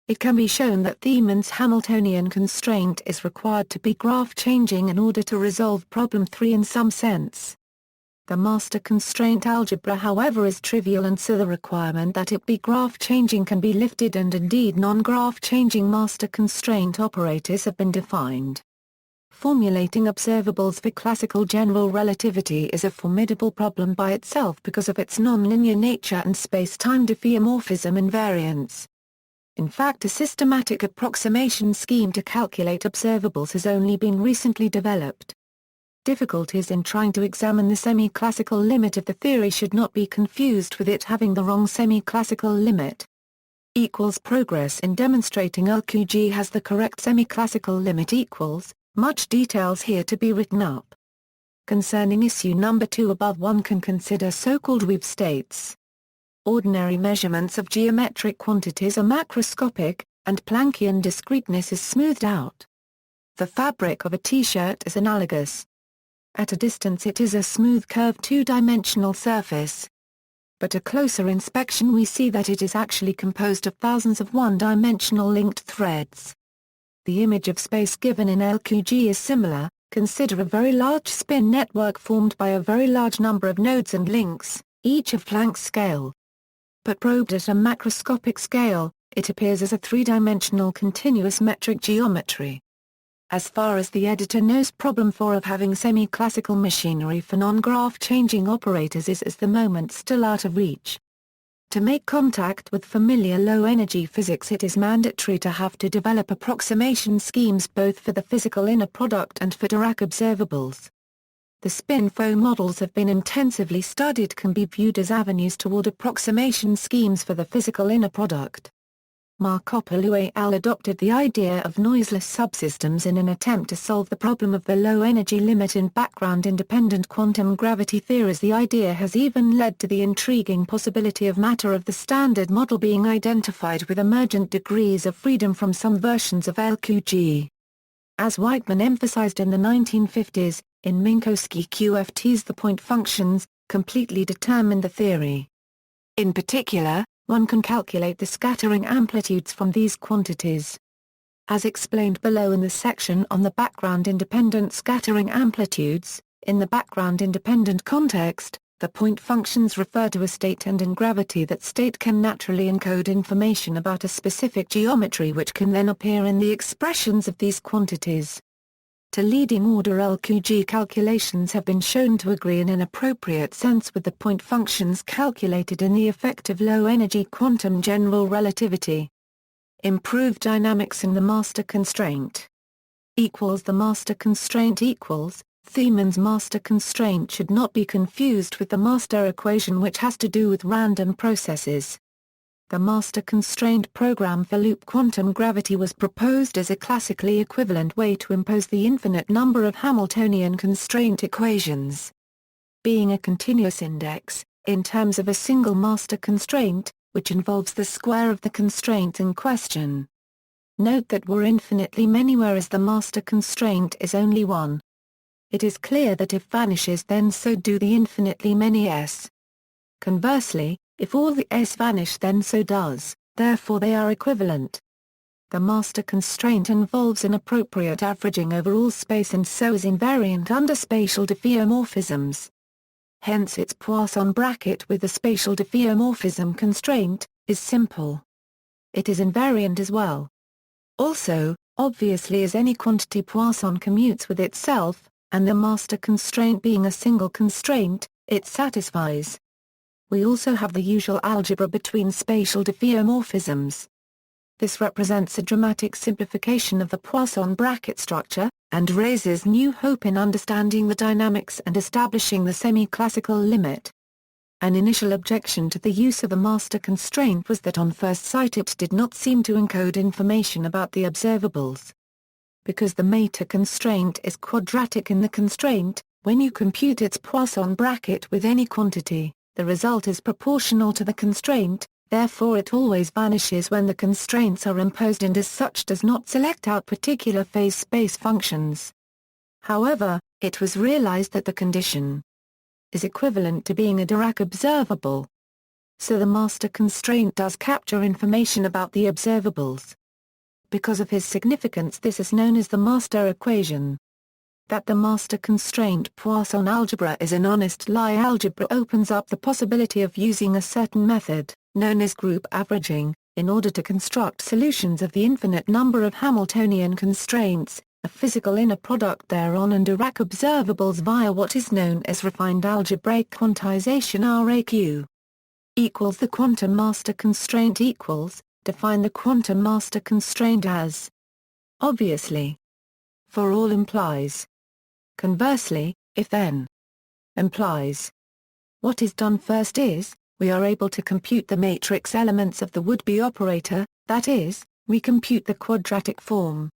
It can be shown that Thiemann's Hamiltonian constraint is required to be graph-changing in order to resolve problem 3 in some sense. The master constraint algebra, however, is trivial, and so the requirement that it be graph-changing can be lifted, and indeed non-graph-changing master constraint operators have been defined. Formulating observables for classical general relativity is a formidable problem by itself because of its nonlinear nature and space-time diffeomorphism invariance. In fact, a systematic approximation scheme to calculate observables has only been recently developed. Difficulties in trying to examine the semi-classical limit of the theory should not be confused with it having the wrong semi-classical limit. Progress in demonstrating LQG has the correct semi-classical limit equals. Much details here to be written up. Concerning issue number 2 above, one can consider so-called weave states. Ordinary measurements of geometric quantities are macroscopic, and Planckian discreteness is smoothed out. The fabric of a T-shirt is analogous. At a distance it is a smooth curved two-dimensional surface. But a closer inspection we see that it is actually composed of thousands of one-dimensional linked threads. The image of space given in LQG is similar. Consider a very large spin network formed by a very large number of nodes and links, each of Planck's scale. But probed at a macroscopic scale, it appears as a three-dimensional continuous metric geometry. As far as the editor knows, problem 4 of having semi-classical machinery for non-graph changing operators is at the moment still out of reach. To make contact with familiar low-energy physics, it is mandatory to have to develop approximation schemes both for the physical inner product and for Dirac observables. The spin-foe models have been intensively studied can be viewed as avenues toward approximation schemes for the physical inner product. Markopoulou et al. Adopted the idea of noiseless subsystems in an attempt to solve the problem of the low energy limit in background-independent quantum gravity theories. The idea has even led to the intriguing possibility of matter of the Standard Model being identified with emergent degrees of freedom from some versions of LQG. As Weikman emphasized in the 1950s, in Minkowski QFTs the point functions completely determine the theory. In particular, one can calculate the scattering amplitudes from these quantities. As explained below in the section on the background-independent scattering amplitudes, in the background-independent context, the point functions refer to a state, and in gravity that state can naturally encode information about a specific geometry which can then appear in the expressions of these quantities. Leading-order LQG calculations have been shown to agree in an appropriate sense with the point functions calculated in the effective low-energy quantum general relativity. Improved dynamics in the master constraint. The master constraint equals, Thiemann's master constraint should not be confused with the master equation, which has to do with random processes. The master constraint program for loop quantum gravity was proposed as a classically equivalent way to impose the infinite number of Hamiltonian constraint equations. Being a continuous index, in terms of a single master constraint, which involves the square of the constraint in question. Note that we're infinitely many whereas the master constraint is only one. It is clear that if vanishes then so do the infinitely many s. Conversely, if all the s vanish then so does, therefore they are equivalent. The master constraint involves an appropriate averaging over all space and so is invariant under spatial diffeomorphisms. Hence its Poisson bracket with the spatial diffeomorphism constraint is simple. It is invariant as well. Also, obviously as any quantity Poisson commutes with itself, and the master constraint being a single constraint, it satisfies. We also have the usual algebra between spatial diffeomorphisms. This represents a dramatic simplification of the Poisson bracket structure, and raises new hope in understanding the dynamics and establishing the semi-classical limit. An initial objection to the use of a master constraint was that on first sight it did not seem to encode information about the observables. Because the mater constraint is quadratic in the constraint, when you compute its Poisson bracket with any quantity, the result is proportional to the constraint, therefore it always vanishes when the constraints are imposed and as such does not select out particular phase space functions. However, it was realized that the condition is equivalent to being a Dirac observable. So the master constraint does capture information about the observables. Because of his significance this is known as the master equation. That the master constraint Poisson algebra is an honest Lie algebra opens up the possibility of using a certain method, known as group averaging, in order to construct solutions of the infinite number of Hamiltonian constraints, a physical inner product thereon and Dirac observables via what is known as refined algebraic quantization RAQ. The quantum master constraint equals, define the quantum master constraint as obviously. For all implies. Conversely, if then implies. What is done first is, we are able to compute the matrix elements of the would-be operator, that is, we compute the quadratic form.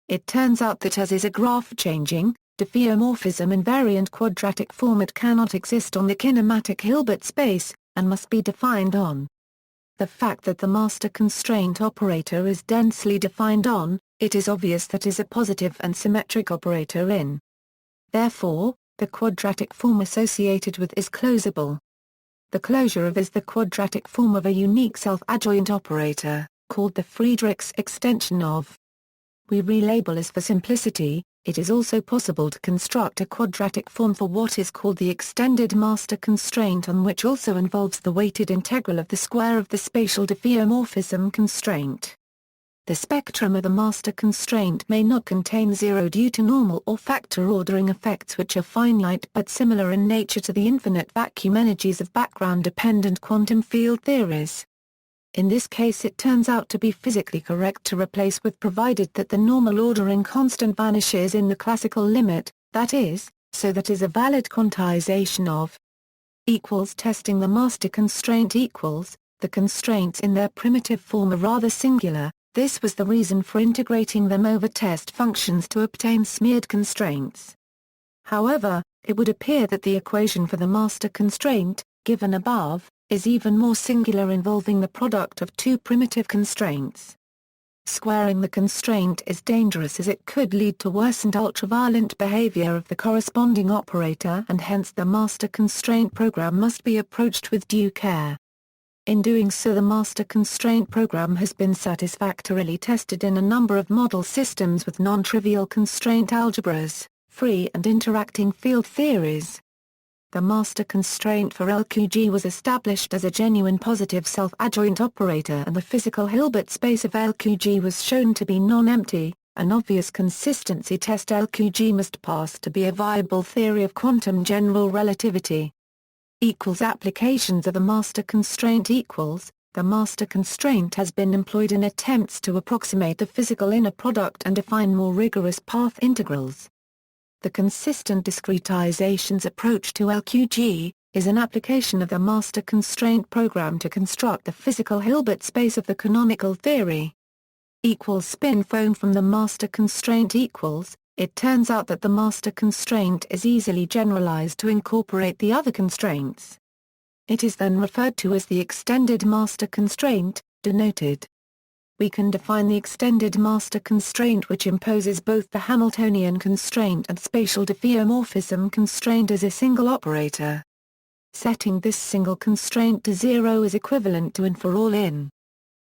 It turns out that as is a graph-changing, diffeomorphism invariant quadratic form it cannot exist on the kinematic Hilbert space, and must be defined on. The fact that the master constraint operator is densely defined on, it is obvious that is a positive and symmetric operator in. Therefore, the quadratic form associated with is closable. The closure of is the quadratic form of a unique self-adjoint operator, called the Friedrichs extension of. We relabel as for simplicity. It is also possible to construct a quadratic form for what is called the extended master constraint on which also involves the weighted integral of the square of the spatial diffeomorphism constraint. The spectrum of the master constraint may not contain zero due to normal or factor ordering effects which are finite but similar in nature to the infinite vacuum energies of background-dependent quantum field theories. In this case it turns out to be physically correct to replace with provided that the normal ordering constant vanishes in the classical limit, that is, So that is a valid quantization of equals testing the master constraint equals, the constraints in their primitive form are rather singular. This was the reason for integrating them over test functions to obtain smeared constraints. However, it would appear that the equation for the master constraint, given above, is even more singular, involving the product of two primitive constraints. Squaring the constraint is dangerous, as it could lead to worsened ultraviolent behavior of the corresponding operator, and hence the master constraint program must be approached with due care. In doing so, the master constraint program has been satisfactorily tested in a number of model systems with non-trivial constraint algebras, free and interacting field theories. The master constraint for LQG was established as a genuine positive self-adjoint operator, and the physical Hilbert space of LQG was shown to be non-empty. An obvious consistency test LQG must pass to be a viable theory of quantum general relativity. Applications of the master constraint equals, the master constraint has been employed in attempts to approximate the physical inner product and define more rigorous path integrals. The consistent discretizations approach to LQG is an application of the master constraint program to construct the physical Hilbert space of the canonical theory. Spin foam from the master constraint equals. It turns out that the master constraint is easily generalized to incorporate the other constraints. It is then referred to as the extended master constraint, denoted. We can define the extended master constraint, which imposes both the Hamiltonian constraint and spatial diffeomorphism constraint, as a single operator. Setting this single constraint to 0 is equivalent to n for all in.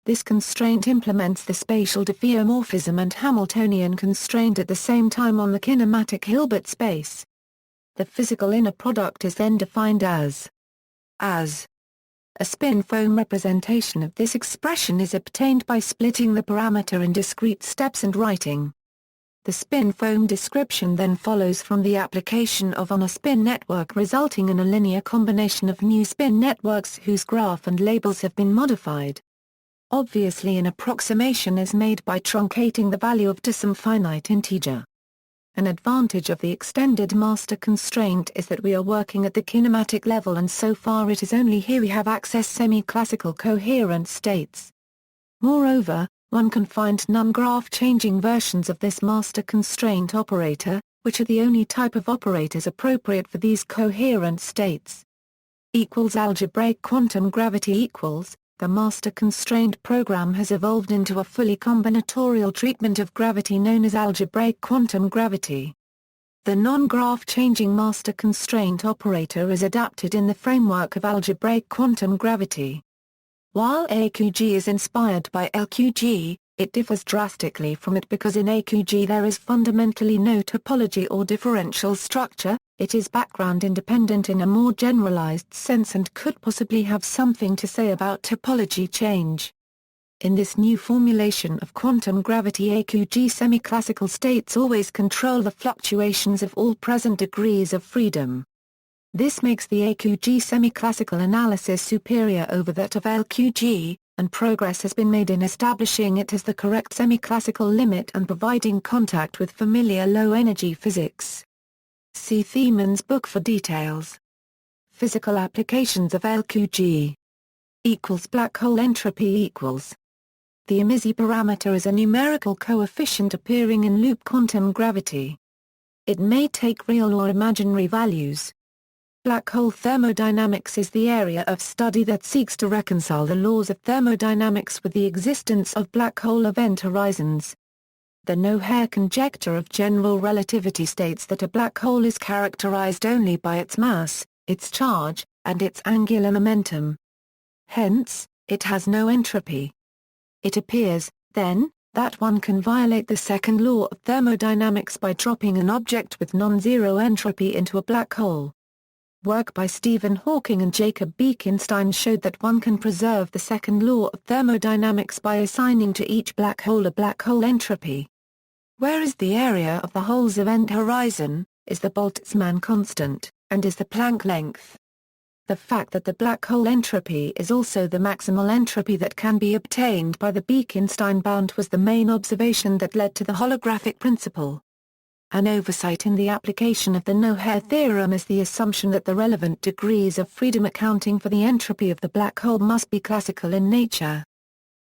This constraint implements the spatial diffeomorphism and Hamiltonian constraint at the same time on the kinematic Hilbert space. The physical inner product is then defined as a spin foam representation of this expression is obtained by splitting the parameter in discrete steps and writing. The spin foam description then follows from the application of on a spin network, resulting in a linear combination of new spin networks whose graph and labels have been modified. Obviously, an approximation is made by truncating the value of to some finite integer. An advantage of the extended master constraint is that we are working at the kinematic level, and so far it is only here we have access semi-classical coherent states. Moreover, one can find non-graph changing versions of this master constraint operator, which are the only type of operators appropriate for these coherent states. Algebraic quantum gravity equals. The master constraint program has evolved into a fully combinatorial treatment of gravity known as algebraic quantum gravity. The non-graph changing master constraint operator is adapted in the framework of algebraic quantum gravity. While AQG is inspired by LQG, it differs drastically from it because in AQG there is fundamentally no topology or differential structure. It is background independent in a more generalized sense and could possibly have something to say about topology change. In this new formulation of quantum gravity, AQG semi-classical states always control the fluctuations of all present degrees of freedom. This makes the AQG semi-classical analysis superior over that of LQG, and progress has been made in establishing it as the correct semi-classical limit and providing contact with familiar low-energy physics. See Thieman's book for details. Physical applications of LQG black hole entropy equals. The Amizi parameter is a numerical coefficient appearing in loop quantum gravity. It may take real or imaginary values. Black hole thermodynamics is the area of study that seeks to reconcile the laws of thermodynamics with the existence of black hole event horizons. The no-hair conjecture of general relativity states that a black hole is characterized only by its mass, its charge, and its angular momentum. Hence, it has no entropy. It appears, then, that one can violate the second law of thermodynamics by dropping an object with non-zero entropy into a black hole. Work by Stephen Hawking and Jacob Beekenstein showed that one can preserve the second law of thermodynamics by assigning to each black hole a black hole entropy. Whereas the area of the hole's event horizon is the Boltzmann constant, and is the Planck length. The fact that the black hole entropy is also the maximal entropy that can be obtained by the Beekenstein bound was the main observation that led to the holographic principle. An oversight in the application of the no-hair theorem is the assumption that the relevant degrees of freedom accounting for the entropy of the black hole must be classical in nature.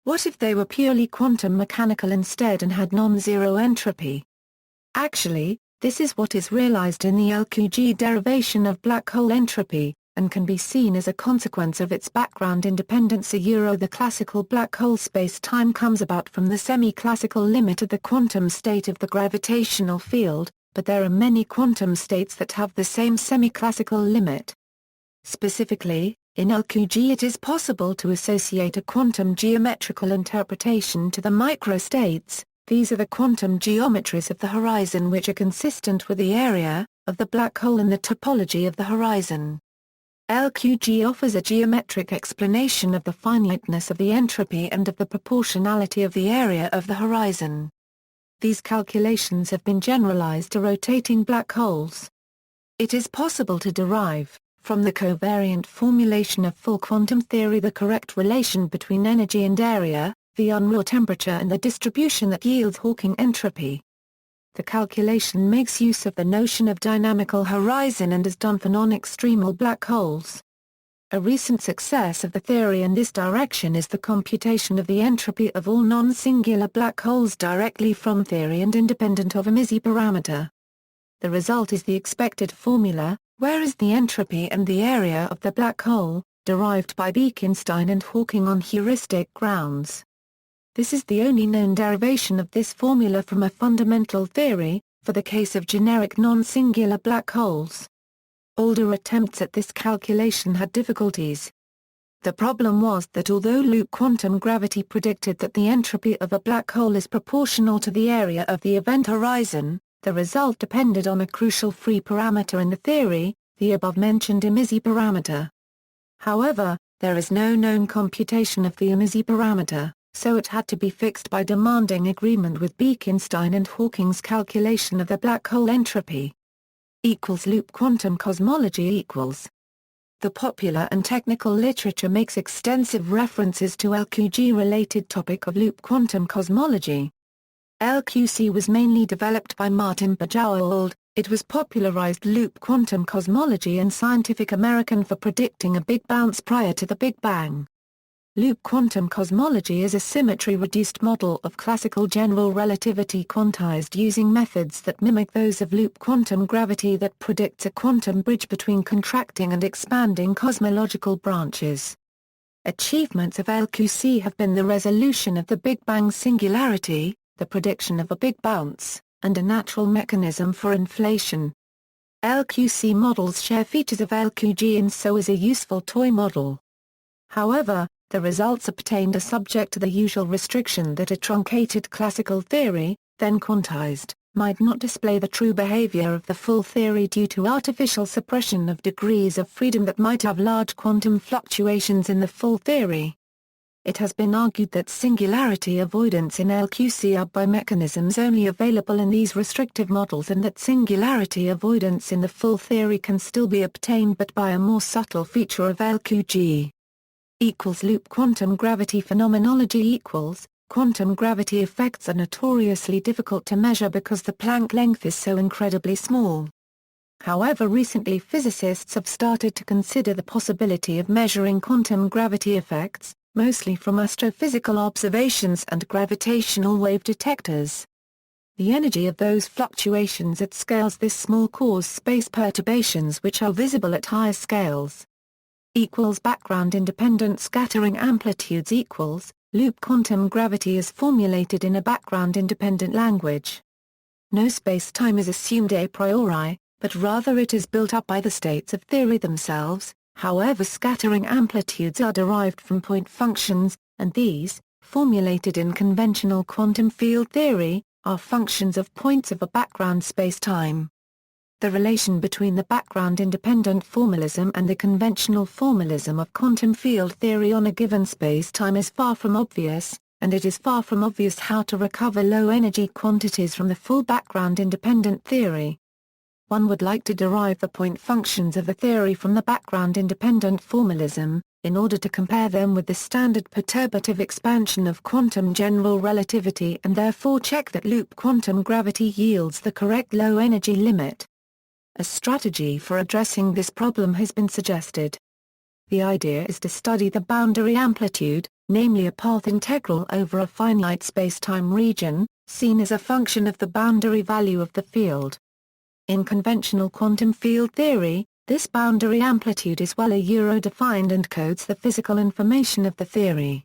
What if they were purely quantum mechanical instead and had non-zero entropy? Actually, this is what is realized in the LQG derivation of black hole entropy, and can be seen as a consequence of its background independence. The classical black hole space-time comes about from the semi-classical limit of the quantum state of the gravitational field, but there are many quantum states that have the same semi-classical limit. Specifically, in LQG it is possible to associate a quantum geometrical interpretation to the microstates. These are the quantum geometries of the horizon which are consistent with the area of the black hole and the topology of the horizon. LQG offers a geometric explanation of the finiteness of the entropy and of the proportionality of the area of the horizon. These calculations have been generalized to rotating black holes. It is possible to derive, from the covariant formulation of full quantum theory, the correct relation between energy and area, the unreal temperature and the distribution that yields Hawking entropy. The calculation makes use of the notion of dynamical horizon and is done for non-extremal black holes. A recent success of the theory in this direction is the computation of the entropy of all non-singular black holes directly from theory and independent of a Mizzi parameter. The result is the expected formula, whereas the entropy and the area of the black hole, derived by Bekenstein and Hawking on heuristic grounds. This is the only known derivation of this formula from a fundamental theory, for the case of generic non-singular black holes. Older attempts at this calculation had difficulties. The problem was that although loop quantum gravity predicted that the entropy of a black hole is proportional to the area of the event horizon, the result depended on a crucial free parameter in the theory, the above-mentioned Mizzi parameter. However, there is no known computation of the Mizzi parameter, so it had to be fixed by demanding agreement with Bekenstein and Hawking's calculation of the black hole entropy. Loop quantum cosmology equals. The popular and technical literature makes extensive references to LQG-related topic of loop quantum cosmology. LQC was mainly developed by Martin Bergouwold. It was popularized loop quantum cosmology and Scientific American for predicting a big bounce prior to the Big Bang. Loop quantum cosmology is a symmetry-reduced model of classical general relativity quantized using methods that mimic those of loop quantum gravity that predicts a quantum bridge between contracting and expanding cosmological branches. Achievements of LQC have been the resolution of the Big Bang singularity, the prediction of a big bounce, and a natural mechanism for inflation. LQC models share features of LQG and so is a useful toy model. However, the results obtained are subject to the usual restriction that a truncated classical theory, then quantized, might not display the true behavior of the full theory due to artificial suppression of degrees of freedom that might have large quantum fluctuations in the full theory. It has been argued that singularity avoidance in LQC are by mechanisms only available in these restrictive models and that singularity avoidance in the full theory can still be obtained but by a more subtle feature of LQG. Loop quantum gravity phenomenology quantum gravity effects are notoriously difficult to measure because the Planck length is so incredibly small. However, recently physicists have started to consider the possibility of measuring quantum gravity effects, mostly from astrophysical observations and gravitational wave detectors. The energy of those fluctuations at scales this small cause space perturbations which are visible at higher scales. Background independent scattering amplitudes loop quantum gravity is formulated in a background independent language. No space-time is assumed a priori, but rather it is built up by the states of theory themselves. However, scattering amplitudes are derived from point functions, and these, formulated in conventional quantum field theory, are functions of points of a background space-time. The relation between the background-independent formalism and the conventional formalism of quantum field theory on a given space-time is far from obvious, and it is far from obvious how to recover low-energy quantities from the full background-independent theory. One would like to derive the point functions of the theory from the background-independent formalism. in order to compare them with the standard perturbative expansion of quantum general relativity and therefore check that loop quantum gravity yields the correct low-energy limit. A strategy for addressing this problem has been suggested. The idea is to study the boundary amplitude, namely a path integral over a finite spacetime region, seen as a function of the boundary value of the field. In conventional quantum field theory, this boundary amplitude is well defined and codes the physical information of the theory.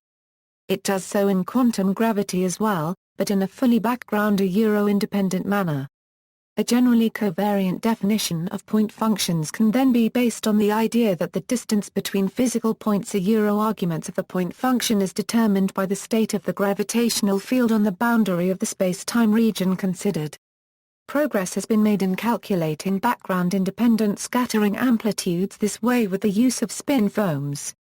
It does so in quantum gravity as well, but in a fully background independent manner. A generally covariant definition of point functions can then be based on the idea that the distance between physical points arguments of the point function is determined by the state of the gravitational field on the boundary of the space-time region considered. Progress has been made in calculating background-independent scattering amplitudes this way with the use of spin foams.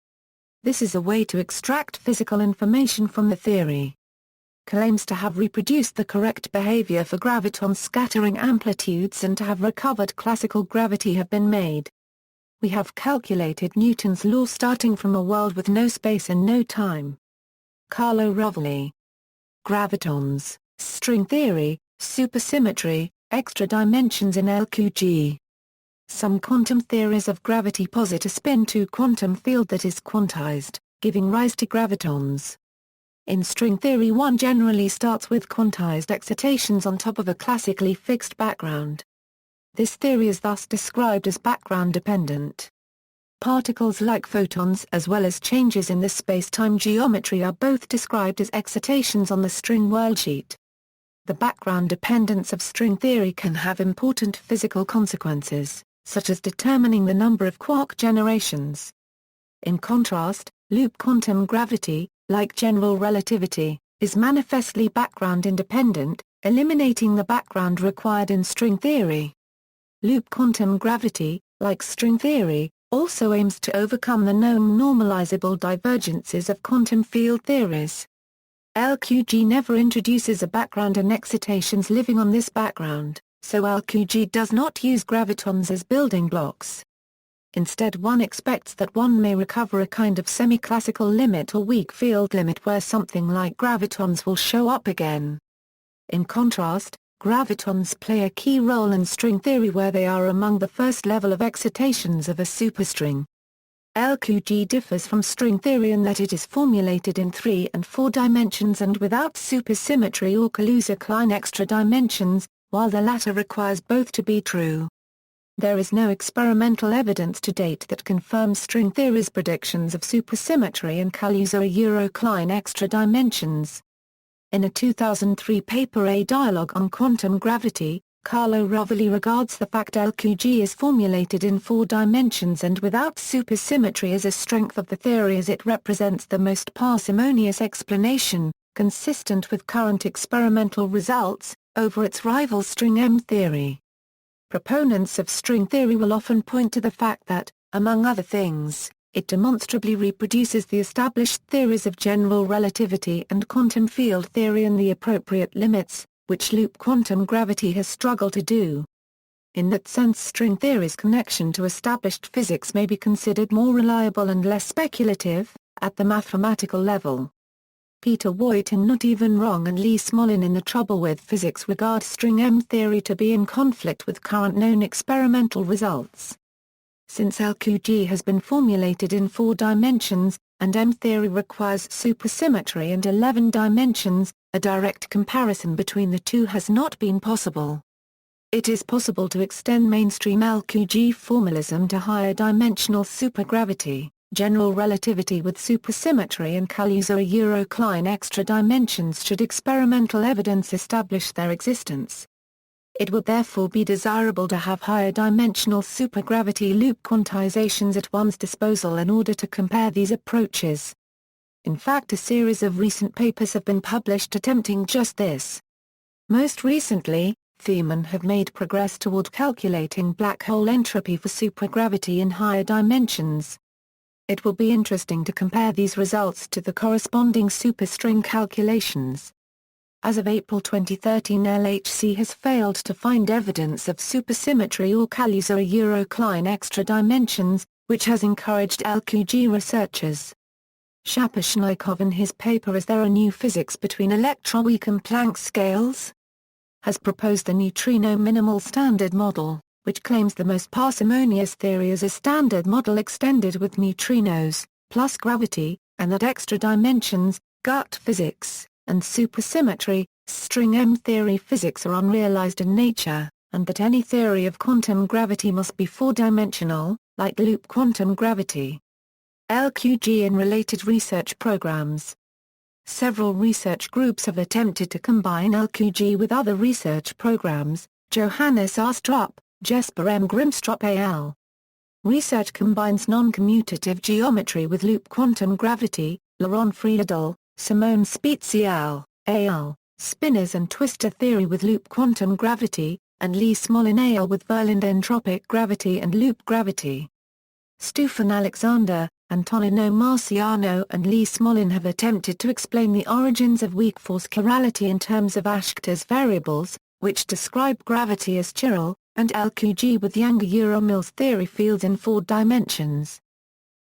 This is a way to extract physical information from the theory. Claims to have reproduced the correct behavior for graviton scattering amplitudes and to have recovered classical gravity have been made. We have calculated Newton's law starting from a world with no space and no time. Carlo Rovelli. Gravitons, string theory, supersymmetry, extra dimensions in LQG. Some quantum theories of gravity posit a spin-2 quantum field that is quantized, giving rise to gravitons. In string theory, one generally starts with quantized excitations on top of a classically fixed background. This theory is thus described as background-dependent. Particles like photons as well as changes in the space-time geometry are both described as excitations on the string worldsheet. The background dependence of string theory can have important physical consequences, such as determining the number of quark generations. In contrast, loop quantum gravity, like general relativity, is manifestly background independent, eliminating the background required in string theory. Loop quantum gravity, like string theory, also aims to overcome the known normalizable divergences of quantum field theories. LQG never introduces a background and excitations living on this background, so LQG does not use gravitons as building blocks. Instead, one expects that one may recover a kind of semi-classical limit or weak field limit where something like gravitons will show up again. In contrast, gravitons play a key role in string theory where they are among the first level of excitations of a superstring. LQG differs from string theory in that it is formulated in 3 and 4 dimensions and without supersymmetry or Kaluza-Klein extra dimensions, while the latter requires both to be true. There is no experimental evidence to date that confirms string theory's predictions of supersymmetry and Kaluza-Klein extra dimensions. In a 2003 paper A Dialogue on Quantum Gravity, Carlo Rovelli regards the fact LQG is formulated in 4 dimensions and without supersymmetry as a strength of the theory as it represents the most parsimonious explanation, consistent with current experimental results, over its rival string M theory. Proponents of string theory will often point to the fact that, among other things, it demonstrably reproduces the established theories of general relativity and quantum field theory in the appropriate limits, which loop quantum gravity has struggled to do. In that sense, string theory's connection to established physics may be considered more reliable and less speculative, at the mathematical level. Peter Voigt in Not Even Wrong and Lee Smolin in The Trouble with Physics regard string M theory to be in conflict with current known experimental results. Since LQG has been formulated in 4 dimensions, and M theory requires supersymmetry in 11 dimensions, a direct comparison between the two has not been possible. It is possible to extend mainstream LQG formalism to higher dimensional supergravity, general relativity with supersymmetry and Kaluza-Klein extra dimensions should experimental evidence establish their existence. It would therefore be desirable to have higher dimensional supergravity loop quantizations at one's disposal in order to compare these approaches. In fact, a series of recent papers have been published attempting just this. Most recently, Thiemann have made progress toward calculating black hole entropy for supergravity in higher dimensions. It will be interesting to compare these results to the corresponding superstring calculations. As of April 2013, LHC has failed to find evidence of supersymmetry or Kaluza-Klein extra dimensions, which has encouraged LQG researchers. Shaposhnikov in his paper Is There a New Physics Between Electroweak and Planck Scales? Has proposed the neutrino minimal standard model, which claims the most parsimonious theory is a standard model extended with neutrinos, plus gravity, and that extra dimensions, gut physics, and supersymmetry, string M-theory physics are unrealized in nature, and that any theory of quantum gravity must be four-dimensional, like loop quantum gravity. LQG in related research programs. Several research groups have attempted to combine LQG with other research programs, Johannes R. Strupp, Jesper M. Grimstrup al. Research combines non-commutative geometry with loop quantum gravity, Laurent Friedel, Simone Spitzi al. Spinors and twistor theory with loop quantum gravity, and Lee Smolin al. with Verland entropic gravity and loop gravity. Stefan Alexander, Antonino Marciano and Lee Smolin have attempted to explain the origins of weak force chirality in terms of Ashketer's variables, which describe gravity as chiral, and LQG with Younger-Mills theory fields in four dimensions.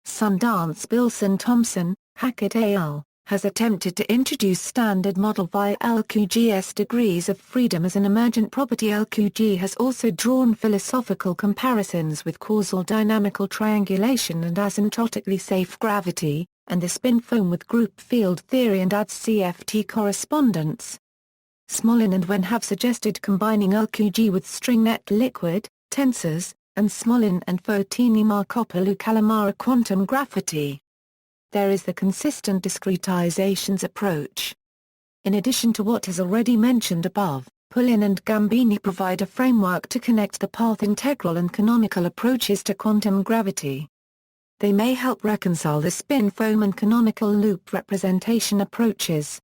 Sundance Bilson Thompson, Hackett al. has attempted to introduce standard model via LQG's degrees of freedom as an emergent property. LQG has also drawn philosophical comparisons with causal dynamical triangulation and asymptotically safe gravity, and the spin foam with group field theory and adds CFT correspondence. Smolin and Wen have suggested combining LQG with string-net liquid, tensors, and Smolin and Fotini Markopoulou Calamara quantum graphity. There is the consistent discretizations approach. In addition to what is already mentioned above, Pulin and Gambini provide a framework to connect the path integral and canonical approaches to quantum gravity. They may help reconcile the spin foam and canonical loop representation approaches.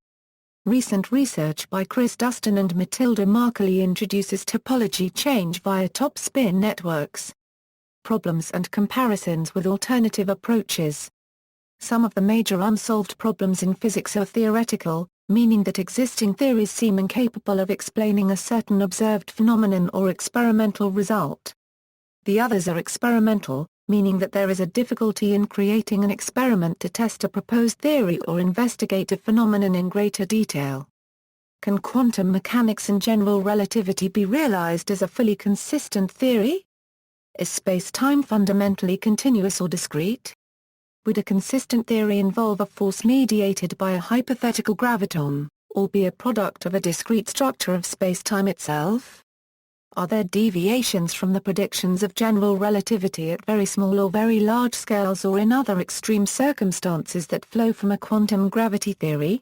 Recent research by Chris Dustin and Matilda Markley introduces topology change via top spin networks. Problems and comparisons with alternative approaches. Some of the major unsolved problems in physics are theoretical, meaning that existing theories seem incapable of explaining a certain observed phenomenon or experimental result. The others are experimental, meaning that there is a difficulty in creating an experiment to test a proposed theory or investigate a phenomenon in greater detail. Can quantum mechanics and general relativity be realized as a fully consistent theory? Is space-time fundamentally continuous or discrete? Would a consistent theory involve a force mediated by a hypothetical graviton, or be a product of a discrete structure of spacetime itself? Are there deviations from the predictions of general relativity at very small or very large scales or in other extreme circumstances that flow from a quantum gravity theory?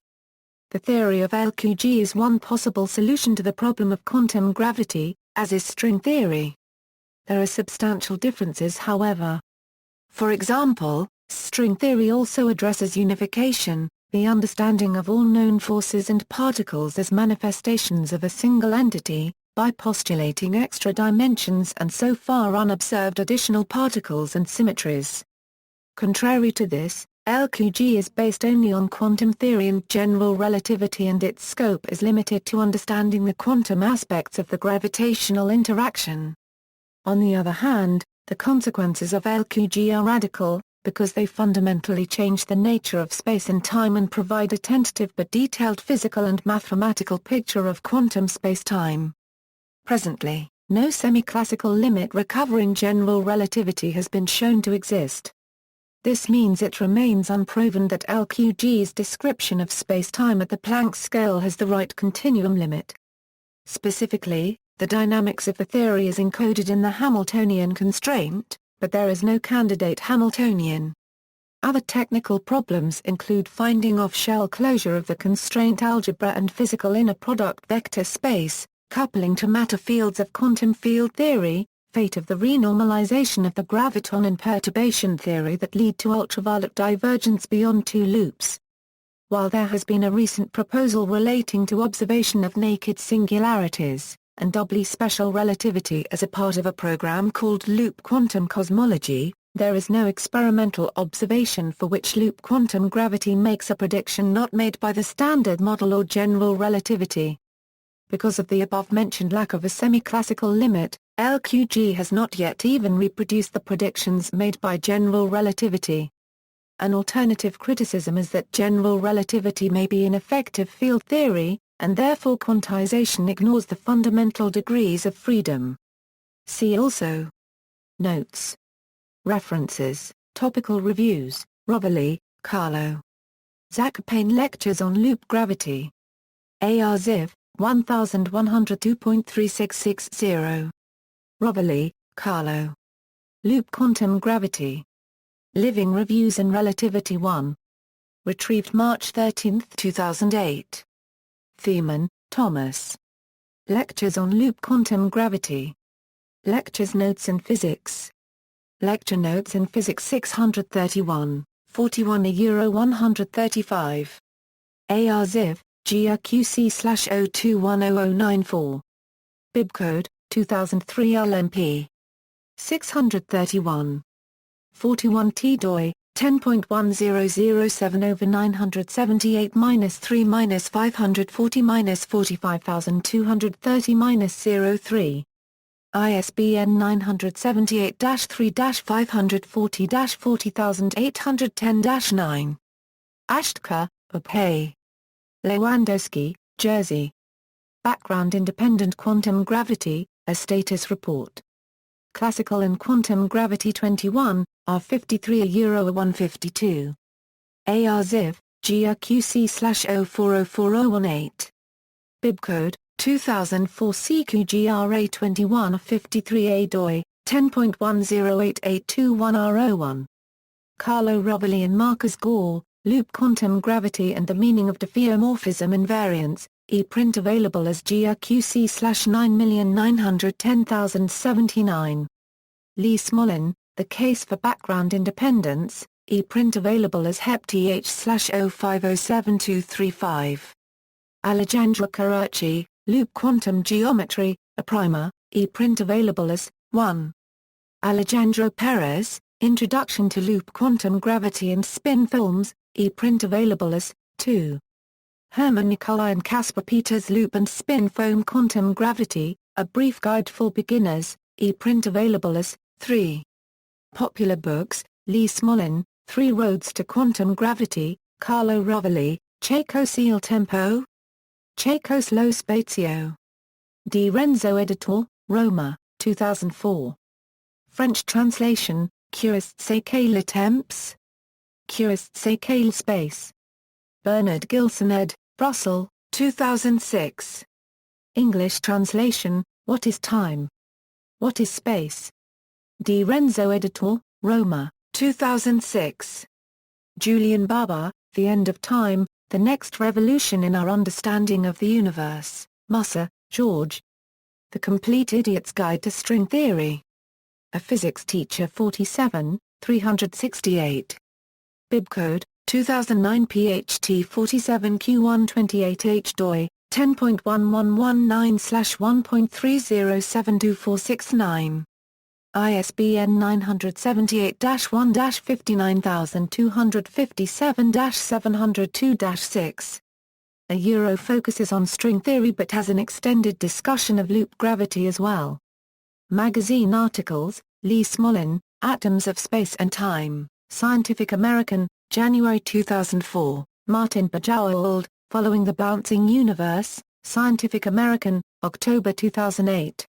The theory of LQG is one possible solution to the problem of quantum gravity, as is string theory. There are substantial differences, however. For example, string theory also addresses unification, the understanding of all known forces and particles as manifestations of a single entity, by postulating extra dimensions and so far unobserved additional particles and symmetries. Contrary to this, LQG is based only on quantum theory and general relativity, and its scope is limited to understanding the quantum aspects of the gravitational interaction. On the other hand, the consequences of LQG are radical, because they fundamentally change the nature of space and time and provide a tentative but detailed physical and mathematical picture of quantum spacetime. Presently, no semi-classical limit recovering general relativity has been shown to exist. This means it remains unproven that LQG's description of spacetime at the Planck scale has the right continuum limit. Specifically, the dynamics of the theory is encoded in the Hamiltonian constraint, but there is no candidate Hamiltonian. Other technical problems include finding off-shell closure of the constraint algebra and physical inner product vector space, coupling to matter fields of quantum field theory, fate of the renormalization of the graviton and perturbation theory that lead to ultraviolet divergence beyond two loops. While there has been a recent proposal relating to observation of naked singularities, and doubly special relativity as a part of a program called loop quantum cosmology, there is no experimental observation for which loop quantum gravity makes a prediction not made by the standard model or general relativity. Because of the above-mentioned lack of a semi-classical limit, LQG has not yet even reproduced the predictions made by general relativity. An alternative criticism is that general relativity may be an effective field theory, and therefore quantization ignores the fundamental degrees of freedom. See also. Notes. References, topical reviews, Rovelli, Carlo. Zakopane Lectures on Loop Gravity. AR Ziv, 1102.3660. Rovelli, Carlo. Loop Quantum Gravity. Living Reviews in Relativity 1. Retrieved March 13, 2008. Thiemann, Thomas. Lectures on Loop Quantum Gravity. Lectures Notes in Physics. Lecture Notes in Physics 631, 41 Euro 135. AR Ziv, GRQC/02100094. Bibcode, 2003 LMP. 631. 41 T doi, 10.1007 over 978-3 540 45230 -03. ISBN 978-3-540-40810-9. Ashtka, Upay. Lewandowski, Jerzy. Background Independent Quantum Gravity, a Status Report. Classical and Quantum Gravity 21, R53 Euro 152. AR Ziv, GRQC/04040018. Bibcode, 2004 CQGRA 21 53 A doi, 10.108821R01. Carlo Rovelli and Marcus Gall, Loop Quantum Gravity and the Meaning of Diffeomorphism Invariance, e-print available as GRQC/9910079. Lee Smolin, The Case for Background Independence, e-print available as HEP-TH/05072235. Alejandro Caracci, Loop Quantum Geometry, a Primer, e-print available as 1. Alejandro Perez, Introduction to Loop Quantum Gravity and Spin Films, e-print available as 2. Hermann Nicolai and Caspar Peters Loop and Spin Foam Quantum Gravity, A Brief Guide for Beginners, e-print available as 3. Popular Books, Lee Smolin, Three Roads to Quantum Gravity, Carlo Rovelli, Checos il Tempo? Checos lo Spazio. Di Renzo Editor, Roma, 2004. French translation, Curist c'est que le temps? Curist c'est que le space? Bernard Gilson ed., Brussels, 2006. English translation, What is Time? What is Space? Di Renzo Editor, Roma, 2006. Julian Barber, The End of Time, The Next Revolution in Our Understanding of the Universe, Musser, George. The Complete Idiot's Guide to String Theory. A Physics Teacher 47, 368. Bibcode, 2009 PHT 47Q128H doi, 10.1119/1.30724669. ISBN 978-59257-702-6. A Euro focuses on string theory but has an extended discussion of loop gravity as well. Magazine articles, Lee Smolin, Atoms of Space and Time, Scientific American, January 2004, Martin Bajold, Following the Bouncing Universe, Scientific American, October 2008.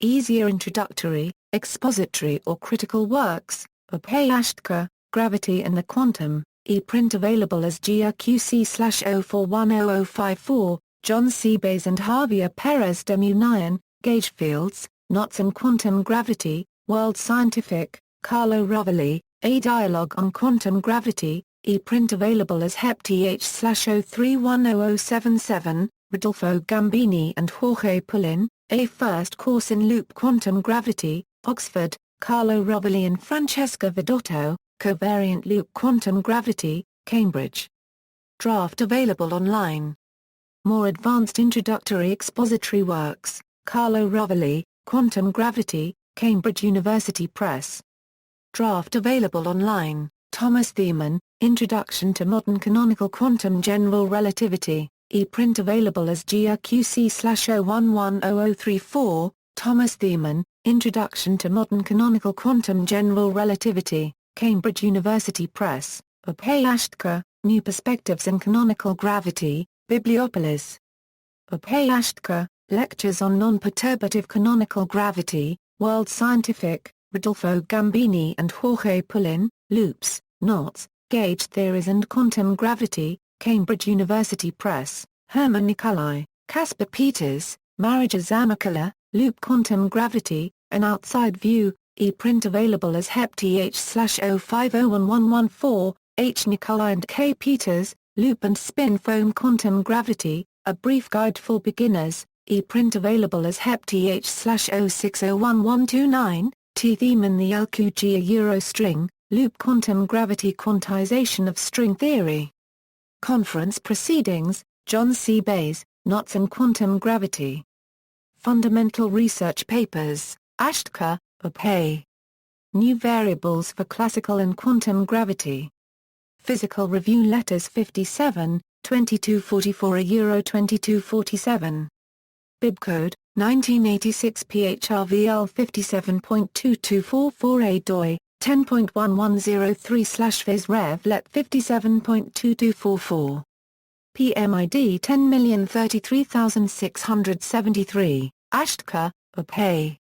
Easier introductory, expository or critical works, Upay Ashtka, Gravity and the Quantum, e-print available as GRQC/04100054, John Seabays and Javier Perez de Munian, Gauge Fields, Knots and Quantum Gravity, World Scientific, Carlo Rovelli, A Dialogue on Quantum Gravity, e-print available as HEP-TH/03100077, Rodolfo Gambini and Jorge Pullin, A First Course in Loop Quantum Gravity, Oxford, Carlo Rovelli and Francesca Vidotto, Covariant Loop Quantum Gravity, Cambridge. Draft available online. More advanced introductory expository works, Carlo Rovelli, Quantum Gravity, Cambridge University Press. Draft available online, Thomas Thiemann, Introduction to Modern Canonical Quantum General Relativity, e-print available as GRQC/01100034, Thomas Thiemann, Introduction to Modern Canonical Quantum General Relativity, Cambridge University Press, Opayashtka, New Perspectives in Canonical Gravity, Bibliopolis. Opayashtka, Lectures on Non-Perturbative Canonical Gravity, World Scientific, Rodolfo Gambini and Jorge Pullin, Loops, Knots, Gauge Theories and Quantum Gravity, Cambridge University Press, Hermann Nicolai, Caspar Peters, Marija Zamikala, Loop Quantum Gravity, An Outside View, e-print available as HEP TH/05011114, H. Nicolai and K. Peters, Loop and Spin Foam Quantum Gravity, A Brief Guide for Beginners, e-print available as HEP TH/06011129, T. Thiemann the LQG a Eurostring, Loop Quantum Gravity Quantization of String Theory. Conference Proceedings, John C. Bays, Knots and Quantum Gravity. Fundamental Research Papers, Ashtka, Opay. New Variables for Classical and Quantum Gravity. Physical Review Letters 57, 2244 Euro 2247. Bibcode, 1986 PHRVL 57.2244A DOI, 10.1103/Phys Rev Let 57.2244. PMID 10,033,673, Ashtka, Opay.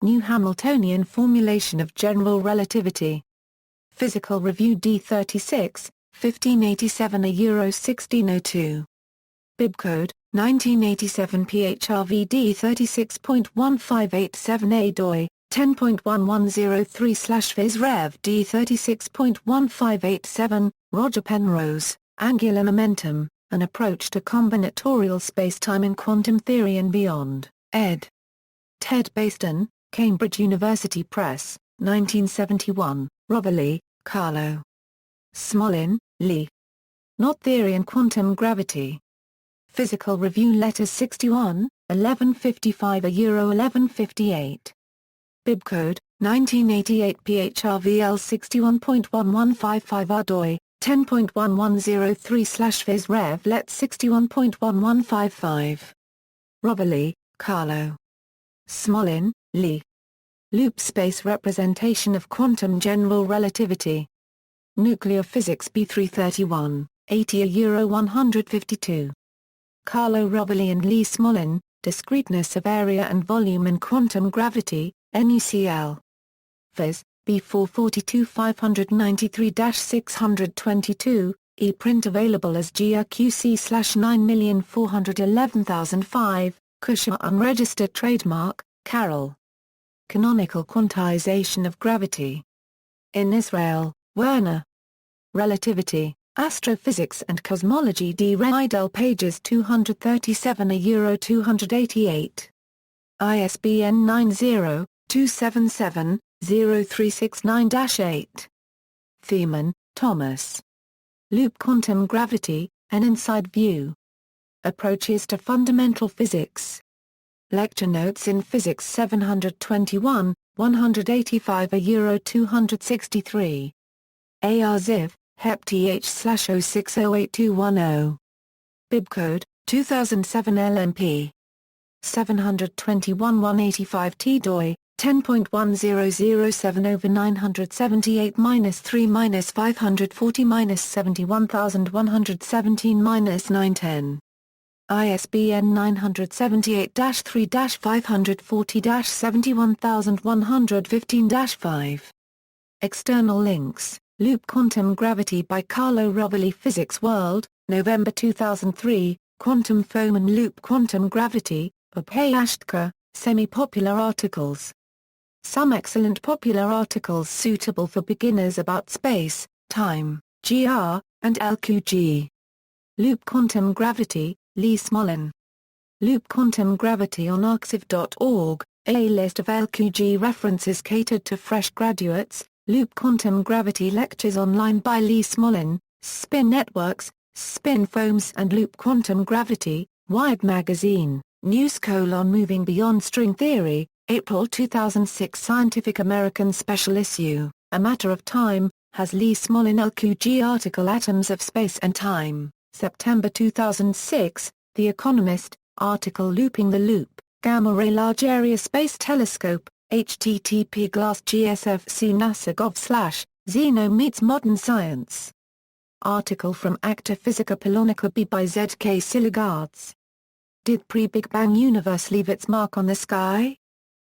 New Hamiltonian Formulation of General Relativity. Physical Review D36, 1587 Euro 1602. Bibcode, 1987 PHRVD 36.1587A DOI, 10.1103/Phys Rev D 36.1587, Roger Penrose, Angular Momentum, An Approach to Combinatorial Spacetime in Quantum Theory and Beyond, ed. Ted Baisden, Cambridge University Press, 1971, Rovelli, Carlo. Smolin, Lee. Knot Theory and Quantum Gravity. Physical Review Letters 61, 1155 Euro 1158. Bibcode, 1988 PHRVL 61.1155 DOI, 10.1103/Phys Rev Let 61.1155. Rovelli, Carlo. Smolin, Lee. Loop Space Representation of Quantum General Relativity. Nuclear Physics B331, 80 Euro 152. Carlo Rovelli and Lee Smolin, Discreteness of Area and Volume in Quantum Gravity, NUCL. Phys. B442 593-622, e-print available as GRQC/9411005, Kushner unregistered trademark, Carroll. Canonical Quantization of Gravity. In Israel, Werner. Relativity, Astrophysics and Cosmology D. Reidel pages 237 Euro 288. ISBN 90-277-0369-8. Thiemann, Thomas. Loop Quantum Gravity, An Inside View. Approaches to Fundamental Physics. Lecture Notes in Physics 721, 185 Euro 263. AR Ziv, HEP TH/06082110. Bibcode, 2007 LMP. 721 185 T DOI, 10.1007/978-3-540-71117-910. ISBN 978-3-540-71115-5. External links, Loop Quantum Gravity by Carlo Rovelli Physics World, November 2003, Quantum Foam and Loop Quantum Gravity, Opayashtka, Semi-Popular Articles. Some excellent popular articles suitable for beginners about space, time, GR, and LQG. Loop Quantum Gravity, Lee Smolin. Loop Quantum Gravity on arXiv.org, a list of LQG references catered to fresh graduates. Loop Quantum Gravity lectures online by Lee Smolin, Spin Networks, Spin Foams and Loop Quantum Gravity, Wired Magazine, News: Moving Beyond String Theory, April 2006 Scientific American Special Issue, A Matter of Time, has Lee Smolin LQG article Atoms of Space and Time, September 2006, The Economist, article Looping the Loop, Gamma Ray Large Area Space Telescope, http://gsfc nasa.gov/Xeno meets modern science. Article from Acta Physica Polonica B by Z.K. Siligards. Did pre-Big Bang universe leave its mark on the sky?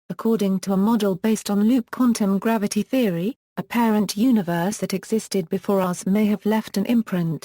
According to a model based on loop quantum gravity theory, a parent universe that existed before ours may have left an imprint,